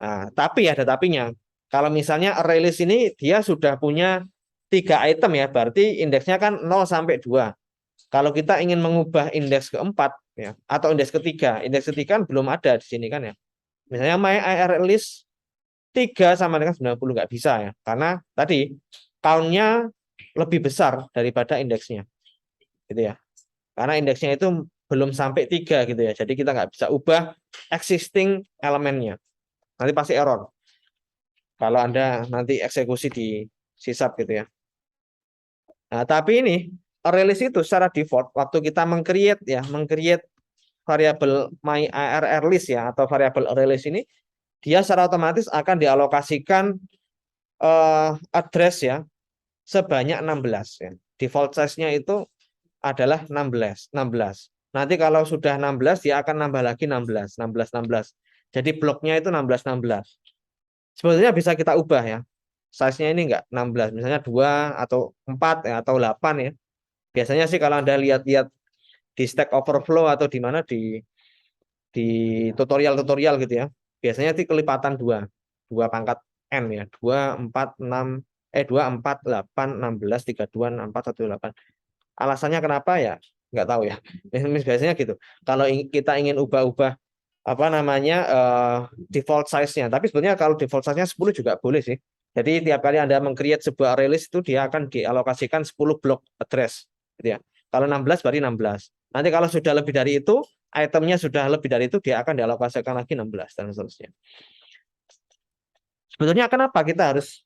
Nah, tapi ada tapinya. Kalau misalnya array list ini dia sudah punya 3 item ya, berarti indeksnya kan 0 sampai 2. Kalau kita ingin mengubah indeks keempat ya, atau indeks ketiga kan belum ada di sini kan ya. Misalnya my array list 3 sama dengan 90 nggak bisa ya, karena tadi count-nya lebih besar daripada indeksnya, gitu ya. Karena indeksnya itu belum sampai 3 gitu ya, jadi kita nggak bisa ubah existing elemennya. Nanti pasti error. Kalau Anda nanti eksekusi di sysap gitu ya. Nah, tapi ini array list itu secara default waktu kita meng-create ya, meng-create variabel my arr list ya atau variabel array list ini dia secara otomatis akan dialokasikan address ya sebanyak 16 ya. Default size-nya itu adalah 16. Nanti kalau sudah 16 dia akan nambah lagi 16. Jadi bloknya itu 16. Sebetulnya bisa kita ubah ya. Size-nya ini enggak 16, misalnya 2 atau 4 ya, atau 8 ya. Biasanya sih kalau Anda lihat-lihat di Stack Overflow atau di mana di tutorial-tutorial gitu ya. Biasanya itu kelipatan 2 pangkat n ya. 2 4 6 2 4 8 16 32 64 18. Alasannya kenapa ya? nggak tahu ya. Biasanya gitu. Kalau kita ingin ubah-ubah apa namanya default size-nya, tapi sebenarnya kalau default size-nya 10 juga boleh sih. Jadi tiap kali Anda meng-create sebuah release itu dia akan dialokasikan 10 blok address gitu ya. Kalau 16 berarti 16. Nanti kalau sudah lebih dari itu, itemnya sudah lebih dari itu, dia akan dialokasikan lagi 16 dan seterusnya. Sebetulnya kenapa kita harus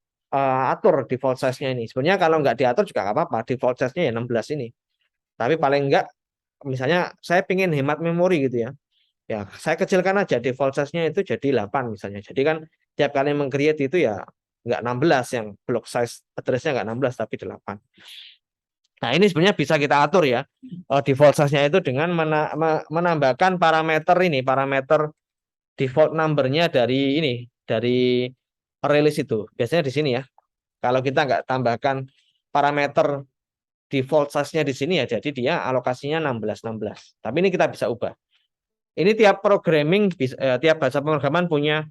atur default size-nya ini? Sebenarnya kalau nggak diatur juga nggak apa-apa, default size-nya ya 16 ini. Tapi paling nggak, misalnya saya ingin hemat memori gitu ya. Ya, saya kecilkan aja default size-nya itu jadi 8 misalnya. Jadi kan tiap kali meng-create itu ya nggak 16, yang block size address-nya nggak 16 tapi 8. Nah, ini sebenarnya bisa kita atur ya. Default size-nya itu dengan menambahkan parameter ini, parameter default number-nya dari ini, dari release itu. Biasanya di sini ya. Kalau kita nggak tambahkan parameter default size-nya di sini ya, jadi dia alokasinya 16. Tapi ini kita bisa ubah. Ini tiap programming, tiap bahasa pemrograman punya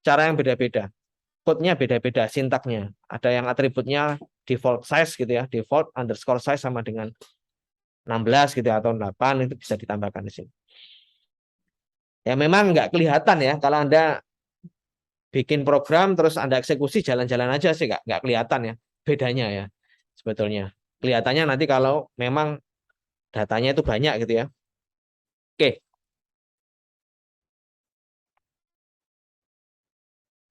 cara yang beda-beda. Code-nya beda-beda, sintaknya. Ada yang atributnya default size gitu ya, default underscore size sama dengan 16 gitu ya, atau 8, itu bisa ditambahkan di sini. Ya memang nggak kelihatan ya, kalau Anda bikin program terus Anda eksekusi jalan-jalan aja sih nggak kelihatan ya bedanya ya sebetulnya. Kelihatannya nanti kalau memang datanya itu banyak gitu ya. Oke.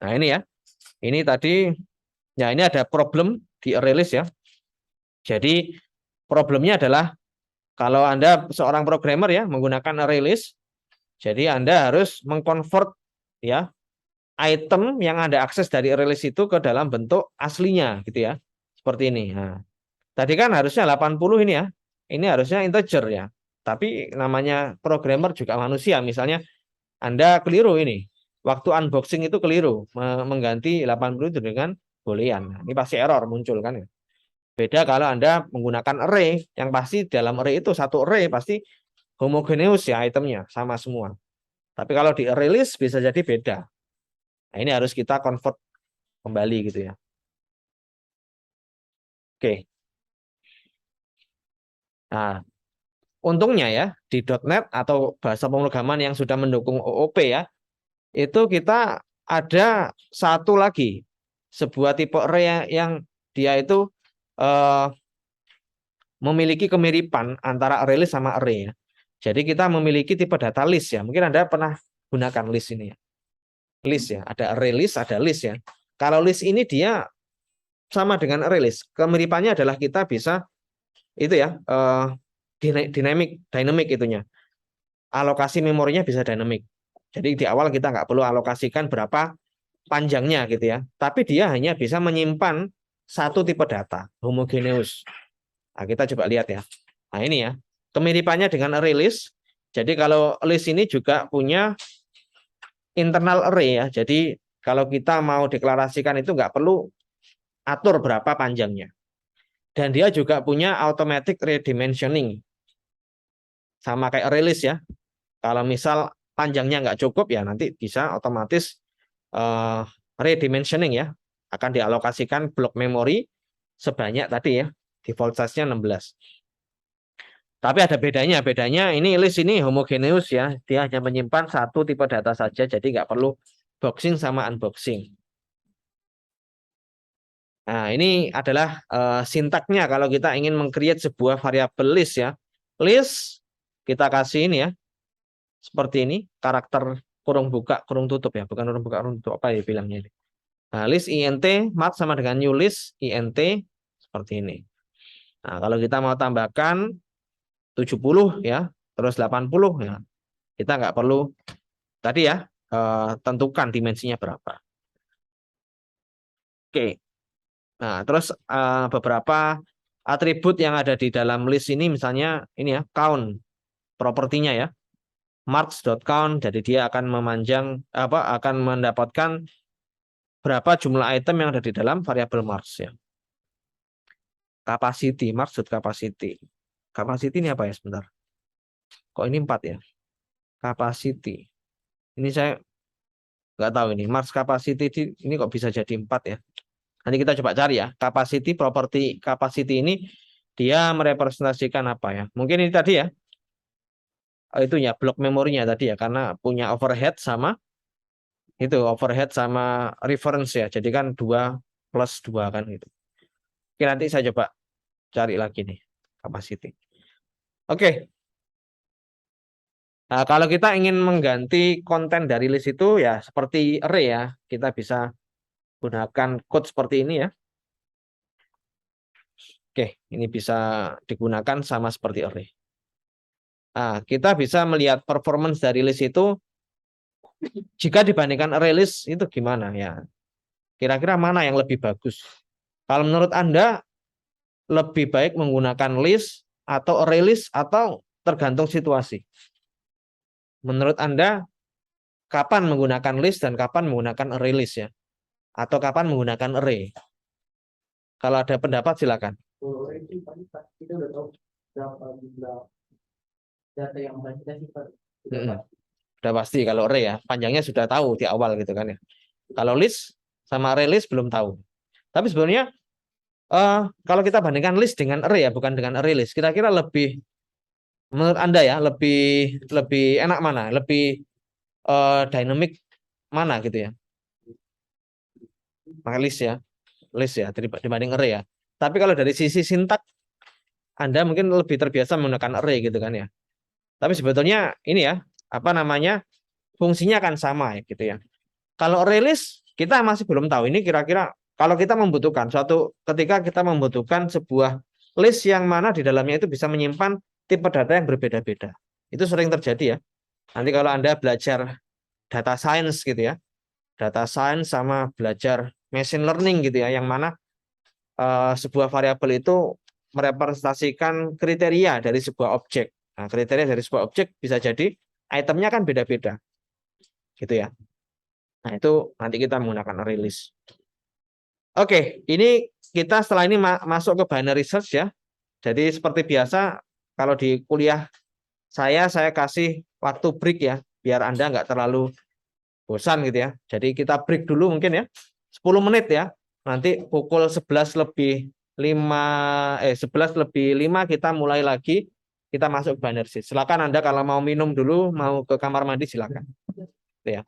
Nah, ini ya. Ini tadi ya, ini ada problem di release ya. Jadi problemnya adalah kalau Anda seorang programmer ya menggunakan release, jadi Anda harus mengkonvert ya item yang Anda akses dari release itu ke dalam bentuk aslinya gitu ya. Seperti ini. Nah, tadi kan harusnya 80 ini ya. Ini harusnya integer ya. Tapi namanya programmer juga manusia. Misalnya Anda keliru ini. Waktu unboxing itu keliru mengganti 80 itu dengan boolean. Nah, ini pasti error muncul kan ya. Beda kalau Anda menggunakan array, yang pasti dalam array itu satu array pasti homogeneous ya itemnya, sama semua. Tapi kalau di array list bisa jadi beda. Nah, ini harus kita convert kembali gitu ya. Oke. Nah, untungnya ya di .NET atau bahasa pemrograman yang sudah mendukung OOP ya, itu kita ada satu lagi sebuah tipe array yang dia itu eh, memiliki kemiripan antara array list sama array ya. Jadi kita memiliki tipe data list ya. Mungkin Anda pernah gunakan list ini ya. List ya, ada array list, ada list ya. Kalau list ini dia sama dengan array list. Kemiripannya adalah kita bisa itu ya, dynamic itunya. Alokasi memorinya bisa dynamic. Jadi di awal kita nggak perlu alokasikan berapa panjangnya gitu ya. Tapi dia hanya bisa menyimpan satu tipe data, homogeneous. Nah, kita coba lihat ya. Nah, ini ya. Kemiripannya dengan array list. Jadi kalau list ini juga punya internal array ya. Jadi kalau kita mau deklarasikan itu nggak perlu atur berapa panjangnya. Dan dia juga punya automatic redimensioning. Sama kayak array list ya. Kalau misal panjangnya nggak cukup ya nanti bisa otomatis redimensioning ya. Akan dialokasikan blok memori sebanyak tadi ya. Default size-nya 16. Tapi ada bedanya. Bedanya ini list ini homogeneous ya. Dia hanya menyimpan satu tipe data saja. Jadi nggak perlu boxing sama unboxing. Nah, ini adalah sintaknya kalau kita ingin meng-create sebuah variabel list ya. List kita kasih ini ya. Seperti ini, karakter kurung buka, kurung tutup ya. Bukan kurung buka, kurung tutup, apa ya bilangnya ini. Nah, list int mat sama dengan new list int seperti ini. Nah, kalau kita mau tambahkan 70 ya, terus 80 ya. Kita nggak perlu tadi ya, tentukan dimensinya berapa. Oke. Nah, terus beberapa atribut yang ada di dalam list ini misalnya ini ya, count propertinya ya. Marks.count, jadi dia akan memanjang akan mendapatkan berapa jumlah item yang ada di dalam variabel marks ya. Capacity, marks.capacity. Capacity ini apa ya sebentar? Kok ini 4 ya? Capacity. Ini saya nggak tahu ini. Marks capacity ini kok bisa jadi 4 ya? Nanti kita coba cari ya. Capacity, property capacity ini dia merepresentasikan apa ya? Mungkin ini tadi ya, itu ya blok memorinya tadi ya, karena punya overhead sama itu overhead sama reference ya. Jadi kan 2 plus 2 kan gitu. Oke, nanti saya coba cari lagi nih capacity. Oke. Nah, kalau kita ingin mengganti konten dari list itu ya seperti array ya, kita bisa gunakan code seperti ini ya. Oke, ini bisa digunakan sama seperti array. Nah, kita bisa melihat performance dari list itu jika dibandingkan array list itu gimana ya. Kira-kira mana yang lebih bagus? Kalau menurut Anda lebih baik menggunakan list atau array list atau tergantung situasi? Menurut Anda kapan menggunakan list dan kapan menggunakan array list ya? Atau kapan menggunakan array? Kalau ada pendapat silakan. Kalau itu kita udah tahu berapa jumlah data yang akan kita simpan. Sudah Mm-mm. pasti. Udah pasti kalau array ya, panjangnya sudah tahu di awal gitu kan ya. Kalau list sama array list belum tahu. Tapi sebenarnya kalau kita bandingkan list dengan array ya, bukan dengan array list, kira-kira lebih menurut Anda ya, lebih lebih enak mana? Lebih dynamic mana gitu ya? Pakai list ya dibanding array ya. Tapi kalau dari sisi sintak Anda mungkin lebih terbiasa menggunakan array gitu kan ya. Tapi sebetulnya ini ya, apa namanya? Fungsinya kan sama ya gitu ya. Kalau array list kita masih belum tahu ini kira-kira kalau kita membutuhkan suatu ketika kita membutuhkan sebuah list yang mana di dalamnya itu bisa menyimpan tipe data yang berbeda-beda. Itu sering terjadi ya. Nanti kalau Anda belajar data science gitu ya, data science sama belajar machine learning gitu ya, yang mana sebuah variabel itu merepresentasikan kriteria dari sebuah objek. Nah, kriteria dari sebuah objek bisa jadi itemnya kan beda-beda, gitu ya. Nah, itu nanti kita menggunakan array list. Oke, ini kita setelah ini masuk ke binary search ya. Jadi seperti biasa, kalau di kuliah saya kasih waktu break ya, biar Anda nggak terlalu bosan gitu ya. Jadi kita break dulu mungkin ya, 10 menit ya. Nanti pukul 11 lebih 5 kita mulai lagi, kita masuk ke binary search. Silakan Anda kalau mau minum dulu, mau ke kamar mandi silakan. Gitu ya.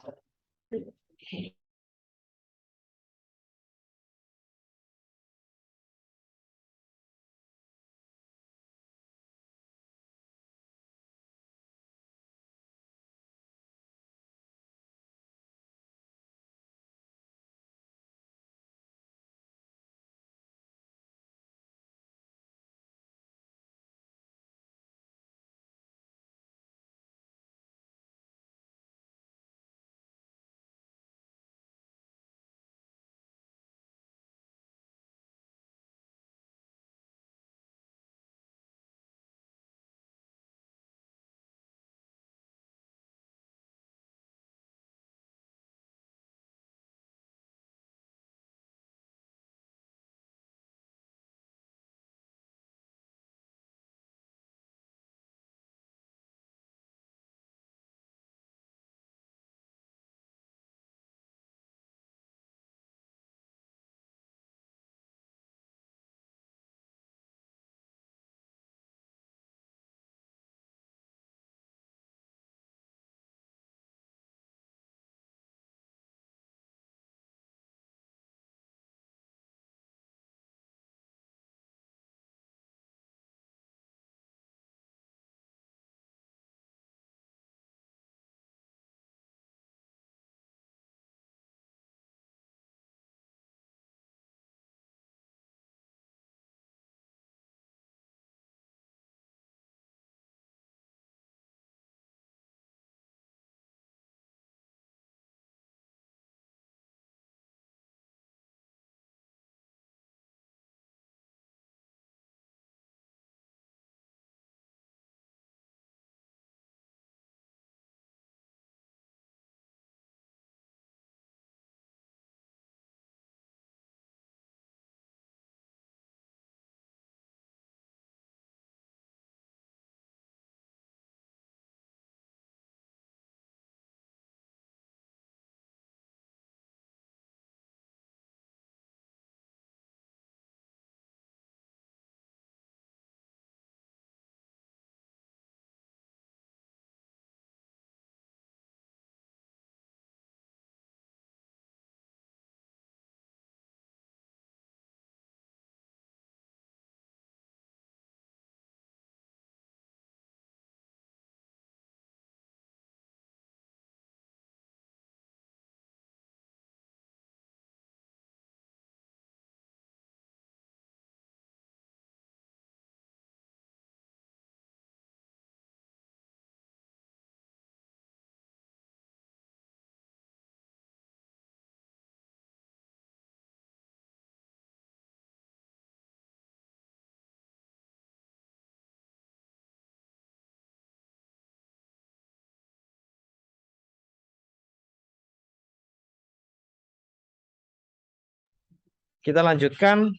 kita lanjutkan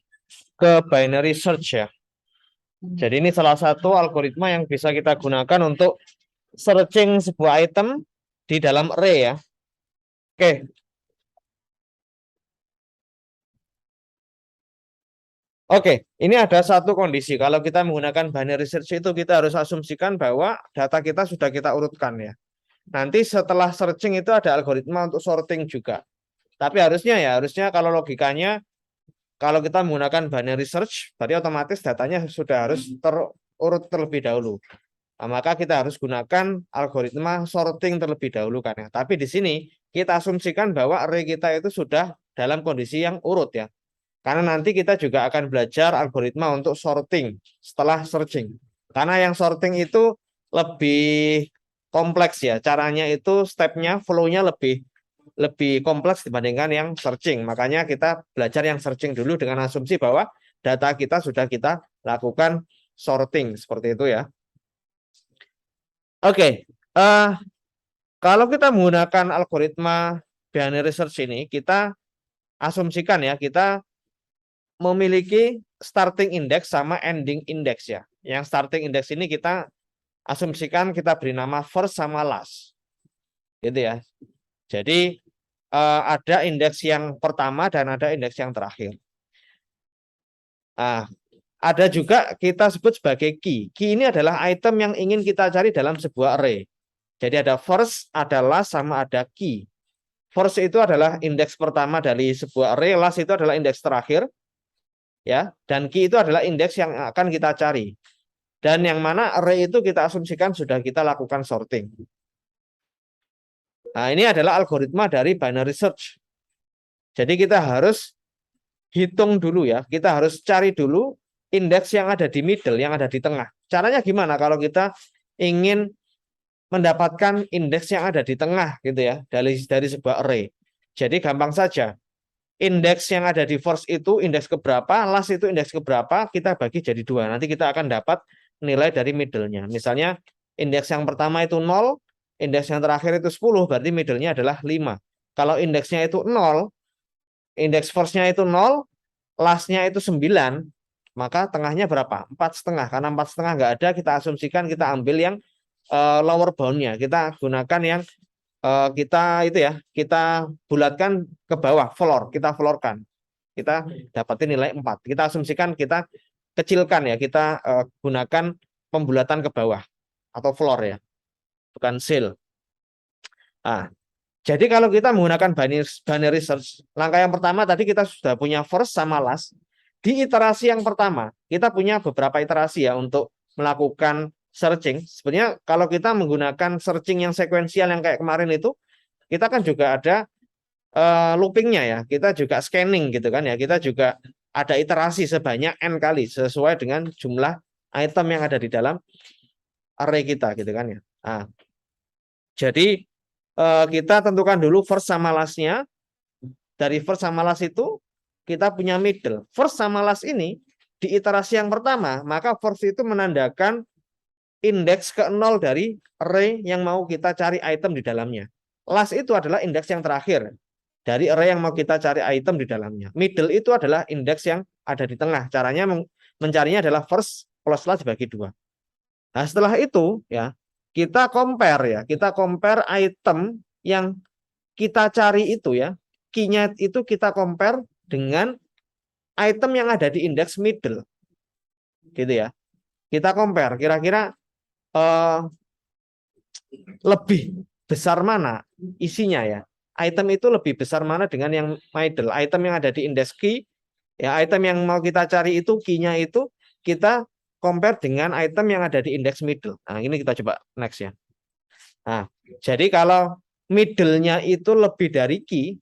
ke binary search ya. Jadi ini salah satu algoritma yang bisa kita gunakan untuk searching sebuah item di dalam array ya. Oke. Oke, ini ada satu kondisi. Kalau kita menggunakan binary search itu kita harus asumsikan bahwa data kita sudah kita urutkan ya. Nanti setelah searching itu ada algoritma untuk sorting juga. Tapi harusnya kalau logikanya kalau kita menggunakan binary search, berarti otomatis datanya sudah harus terurut terlebih dahulu. Nah, maka kita harus gunakan algoritma sorting terlebih dahulu kan ya. Tapi di sini kita asumsikan bahwa array kita itu sudah dalam kondisi yang urut ya. Karena nanti kita juga akan belajar algoritma untuk sorting setelah searching. Karena yang sorting itu lebih kompleks ya. Caranya itu stepnya, flow-nya lebih kompleks dibandingkan yang searching. Makanya kita belajar yang searching dulu dengan asumsi bahwa data kita sudah kita lakukan sorting. Seperti itu ya. Oke. Kalau kita menggunakan algoritma binary search ini, kita asumsikan ya, kita memiliki starting index sama ending index ya. Yang starting index ini kita asumsikan kita beri nama first sama last. Gitu ya. Jadi ada indeks yang pertama dan ada indeks yang terakhir. Nah, ada juga kita sebut sebagai key. Key ini adalah item yang ingin kita cari dalam sebuah array. Jadi ada first, ada last, sama ada key. First itu adalah indeks pertama dari sebuah array, last itu adalah indeks terakhir. Ya, dan key itu adalah indeks yang akan kita cari. Dan yang mana array itu kita asumsikan sudah kita lakukan sorting. Nah, ini adalah algoritma dari binary search. Jadi kita harus hitung dulu ya. Kita harus cari dulu indeks yang ada di middle, yang ada di tengah. Caranya gimana kalau kita ingin mendapatkan indeks yang ada di tengah gitu ya, dari sebuah array. Jadi gampang saja. Indeks yang ada di first itu indeks keberapa, last itu indeks keberapa, kita bagi jadi 2. Nanti kita akan dapat nilai dari middle-nya. Misalnya indeks yang pertama itu 0, indeks yang terakhir itu 10, berarti middle-nya adalah 5. Kalau indeksnya itu 0, indeks first-nya itu 0, last-nya itu 9, maka tengahnya berapa? 4,5. Karena 4,5 nggak ada, kita asumsikan kita ambil yang lower bound-nya. Kita gunakan yang kita bulatkan ke bawah, kita floorkan. Kita dapatin nilai 4. Kita asumsikan kita kecilkan ya, kita gunakan pembulatan ke bawah atau floor ya, bukan cell. Nah, jadi kalau kita menggunakan binary search, langkah yang pertama tadi kita sudah punya first sama last. Di iterasi yang pertama, kita punya beberapa iterasi ya untuk melakukan searching. Sebenarnya kalau kita menggunakan searching yang sekuensial yang kayak kemarin itu, kita kan juga ada loopingnya ya. Kita juga scanning gitu kan ya. Kita juga ada iterasi sebanyak n kali sesuai dengan jumlah item yang ada di dalam array kita gitu kan ya. Nah, jadi kita tentukan dulu first sama last-nya. Dari first sama last itu kita punya middle. First sama last ini di iterasi yang pertama, maka first itu menandakan indeks ke-0 dari array yang mau kita cari item di dalamnya. Last itu adalah indeks yang terakhir dari array yang mau kita cari item di dalamnya. Middle itu adalah indeks yang ada di tengah. Caranya mencarinya adalah first plus last dibagi 2. Nah, setelah itu ya, kita compare item yang kita cari itu ya, key-nya itu kita compare dengan item yang ada di indeks middle. Gitu ya. Kita compare kira-kira lebih besar mana isinya ya. Item itu lebih besar mana dengan yang middle. Item yang ada di indeks key, ya item yang mau kita cari itu key-nya itu kita compare dengan item yang ada di indeks middle. Nah, ini kita coba next ya. Nah, jadi kalau middle-nya itu lebih dari key,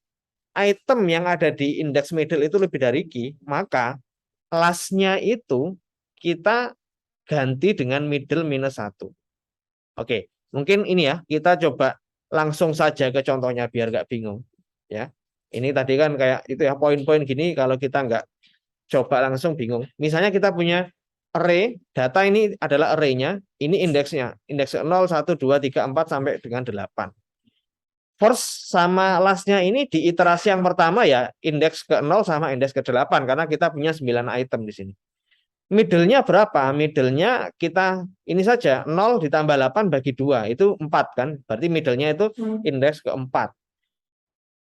item yang ada di indeks middle itu lebih dari key, maka last-nya itu kita ganti dengan middle minus 1. Oke, mungkin ini ya, kita coba langsung saja ke contohnya biar nggak bingung. Ya, ini tadi kan kayak itu ya, poin-poin gini kalau kita nggak coba langsung bingung. Misalnya kita punya array, data ini adalah array-nya, ini indeksnya, indeks 0, 1, 2, 3, 4 sampai dengan 8. first sama lastnya ini di iterasi yang pertama ya indeks ke-0 sama indeks ke-8 karena kita punya 9 item di sini. Middle-nya berapa? Middle-nya kita ini saja 0 ditambah 8 bagi 2 itu 4 kan. Berarti middle-nya itu indeks ke-4.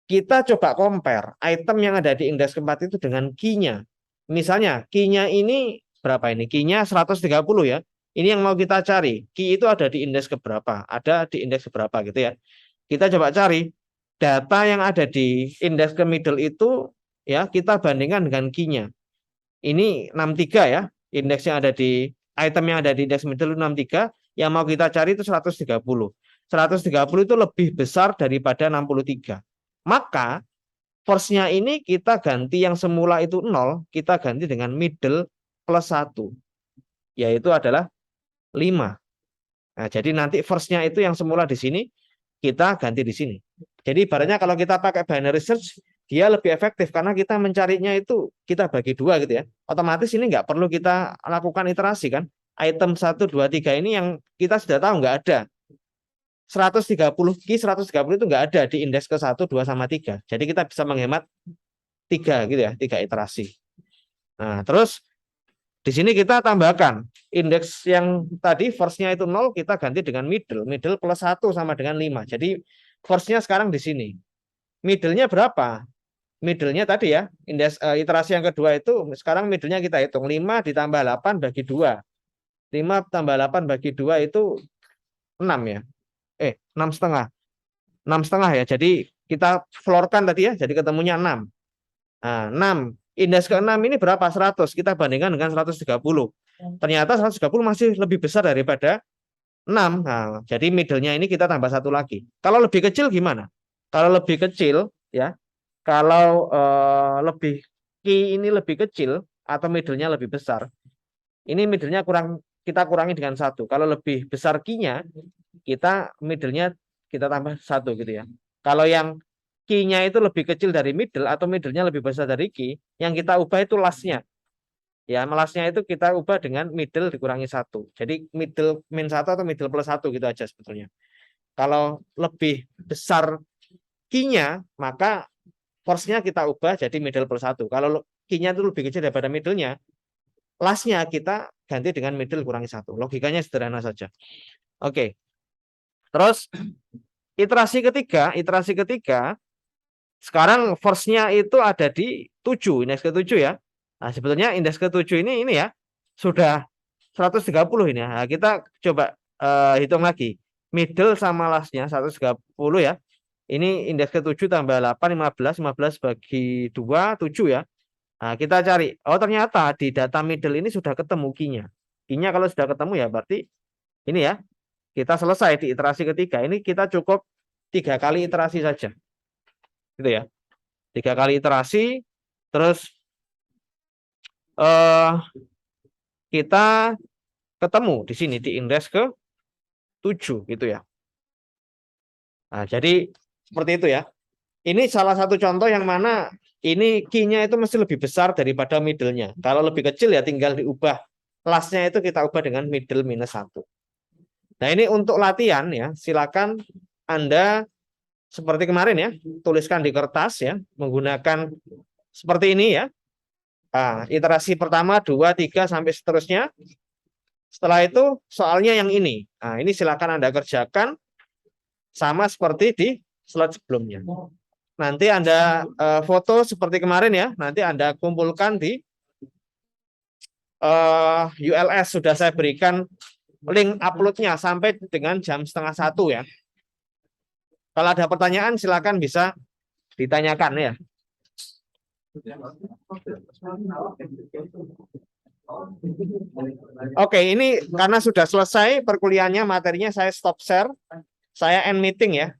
Kita coba compare item yang ada di indeks ke-4 itu dengan key-nya. Misalnya key-nya ini berapa ini? Key-nya 130 ya. Ini yang mau kita cari. Key itu ada di indeks keberapa? Ada di indeks keberapa gitu ya. Kita coba cari data yang ada di indeks ke middle itu ya kita bandingkan dengan key-nya. Ini 63 ya. Indeks yang ada di item yang ada di indeks middle 63, yang mau kita cari itu 130. 130 itu lebih besar daripada 63. Maka first-nya ini kita ganti yang semula itu 0, kita ganti dengan middle plus 1. Yaitu adalah 5. Nah, jadi nanti first-nya itu yang semula di sini kita ganti di sini. Jadi ibaratnya kalau kita pakai binary search, dia lebih efektif karena kita mencarinya itu kita bagi 2 gitu ya. Otomatis ini nggak perlu kita lakukan iterasi kan. Item 1, 2, 3 ini yang kita sudah tahu nggak ada. 130 key 130 itu nggak ada di indeks ke 1, 2, sama 3. Jadi kita bisa menghemat 3 gitu ya, 3 iterasi. Nah, terus di sini kita tambahkan indeks yang tadi first-nya itu 0, kita ganti dengan middle. Middle plus 1 sama dengan 5. Jadi first-nya sekarang di sini. Middle-nya berapa? Middle-nya tadi ya, indeks iterasi yang kedua itu sekarang middle-nya kita hitung 5 ditambah 8 bagi 2. 5 tambah 8 bagi 2 itu 6 ya. 6,5. 6,5 ya. Jadi kita floor-kan tadi ya, jadi ketemunya 6. Nah, 6. Indeks ke-6 ini berapa? 100. Kita bandingkan dengan 130. Ternyata 130 masih lebih besar daripada 6. Nah, jadi middle-nya ini kita tambah 1 lagi. Kalau lebih kecil gimana? Kalau lebih kecil ya, kalau lebih key ini lebih kecil atau middle-nya lebih besar, ini middle-nya kita kurangi dengan 1. Kalau lebih besar key-nya, kita middle-nya kita tambah 1 gitu ya. Kalau yang key-nya itu lebih kecil dari middle atau middle-nya lebih besar dari key, yang kita ubah itu last-nya. Ya, last-nya itu kita ubah dengan middle dikurangi 1. Jadi middle min 1 atau middle plus 1 gitu aja sebetulnya. Kalau lebih besar key-nya, maka force-nya kita ubah jadi middle plus 1. Kalau key-nya itu lebih kecil daripada middle-nya, last-nya kita ganti dengan middle kurangi 1. Logikanya sederhana saja. Oke. Terus iterasi ketiga, sekarang force-nya itu ada di 7, indeks ke-7 ya. Nah, sebetulnya indeks ke-7 ini ya, sudah 130 ini ya. Nah, kita coba hitung lagi. Middle sama last-nya 130 ya. Ini indeks ke-7 tambah 8, 15. 15 bagi 2, 7 ya. Nah, kita cari. Oh, ternyata di data middle ini sudah ketemu key-nya. Key-nya kalau sudah ketemu ya berarti ini ya. Kita selesai di iterasi ketiga. Ini kita cukup 3 kali iterasi saja. Gitu ya. 3 kali iterasi. Terus kita ketemu di sini di indeks ke-7 gitu ya. Nah, jadi seperti itu ya. Ini salah satu contoh yang mana ini key-nya itu mesti lebih besar daripada middle-nya. Kalau lebih kecil ya tinggal diubah. Last-nya itu kita ubah dengan middle minus 1. Nah, ini untuk latihan ya. Silakan Anda seperti kemarin ya, tuliskan di kertas ya, menggunakan seperti ini ya. Nah, iterasi pertama, 2, 3 sampai seterusnya. Setelah itu soalnya yang ini. Nah, ini silakan Anda kerjakan sama seperti di slide sebelumnya. Nanti Anda foto seperti kemarin ya. Nanti Anda kumpulkan di ULS. Sudah saya berikan link uploadnya sampai dengan jam 12:30 ya. Kalau ada pertanyaan silakan bisa ditanyakan ya. Oke, ini karena sudah selesai perkuliahannya, materinya saya stop share. Saya end meeting ya.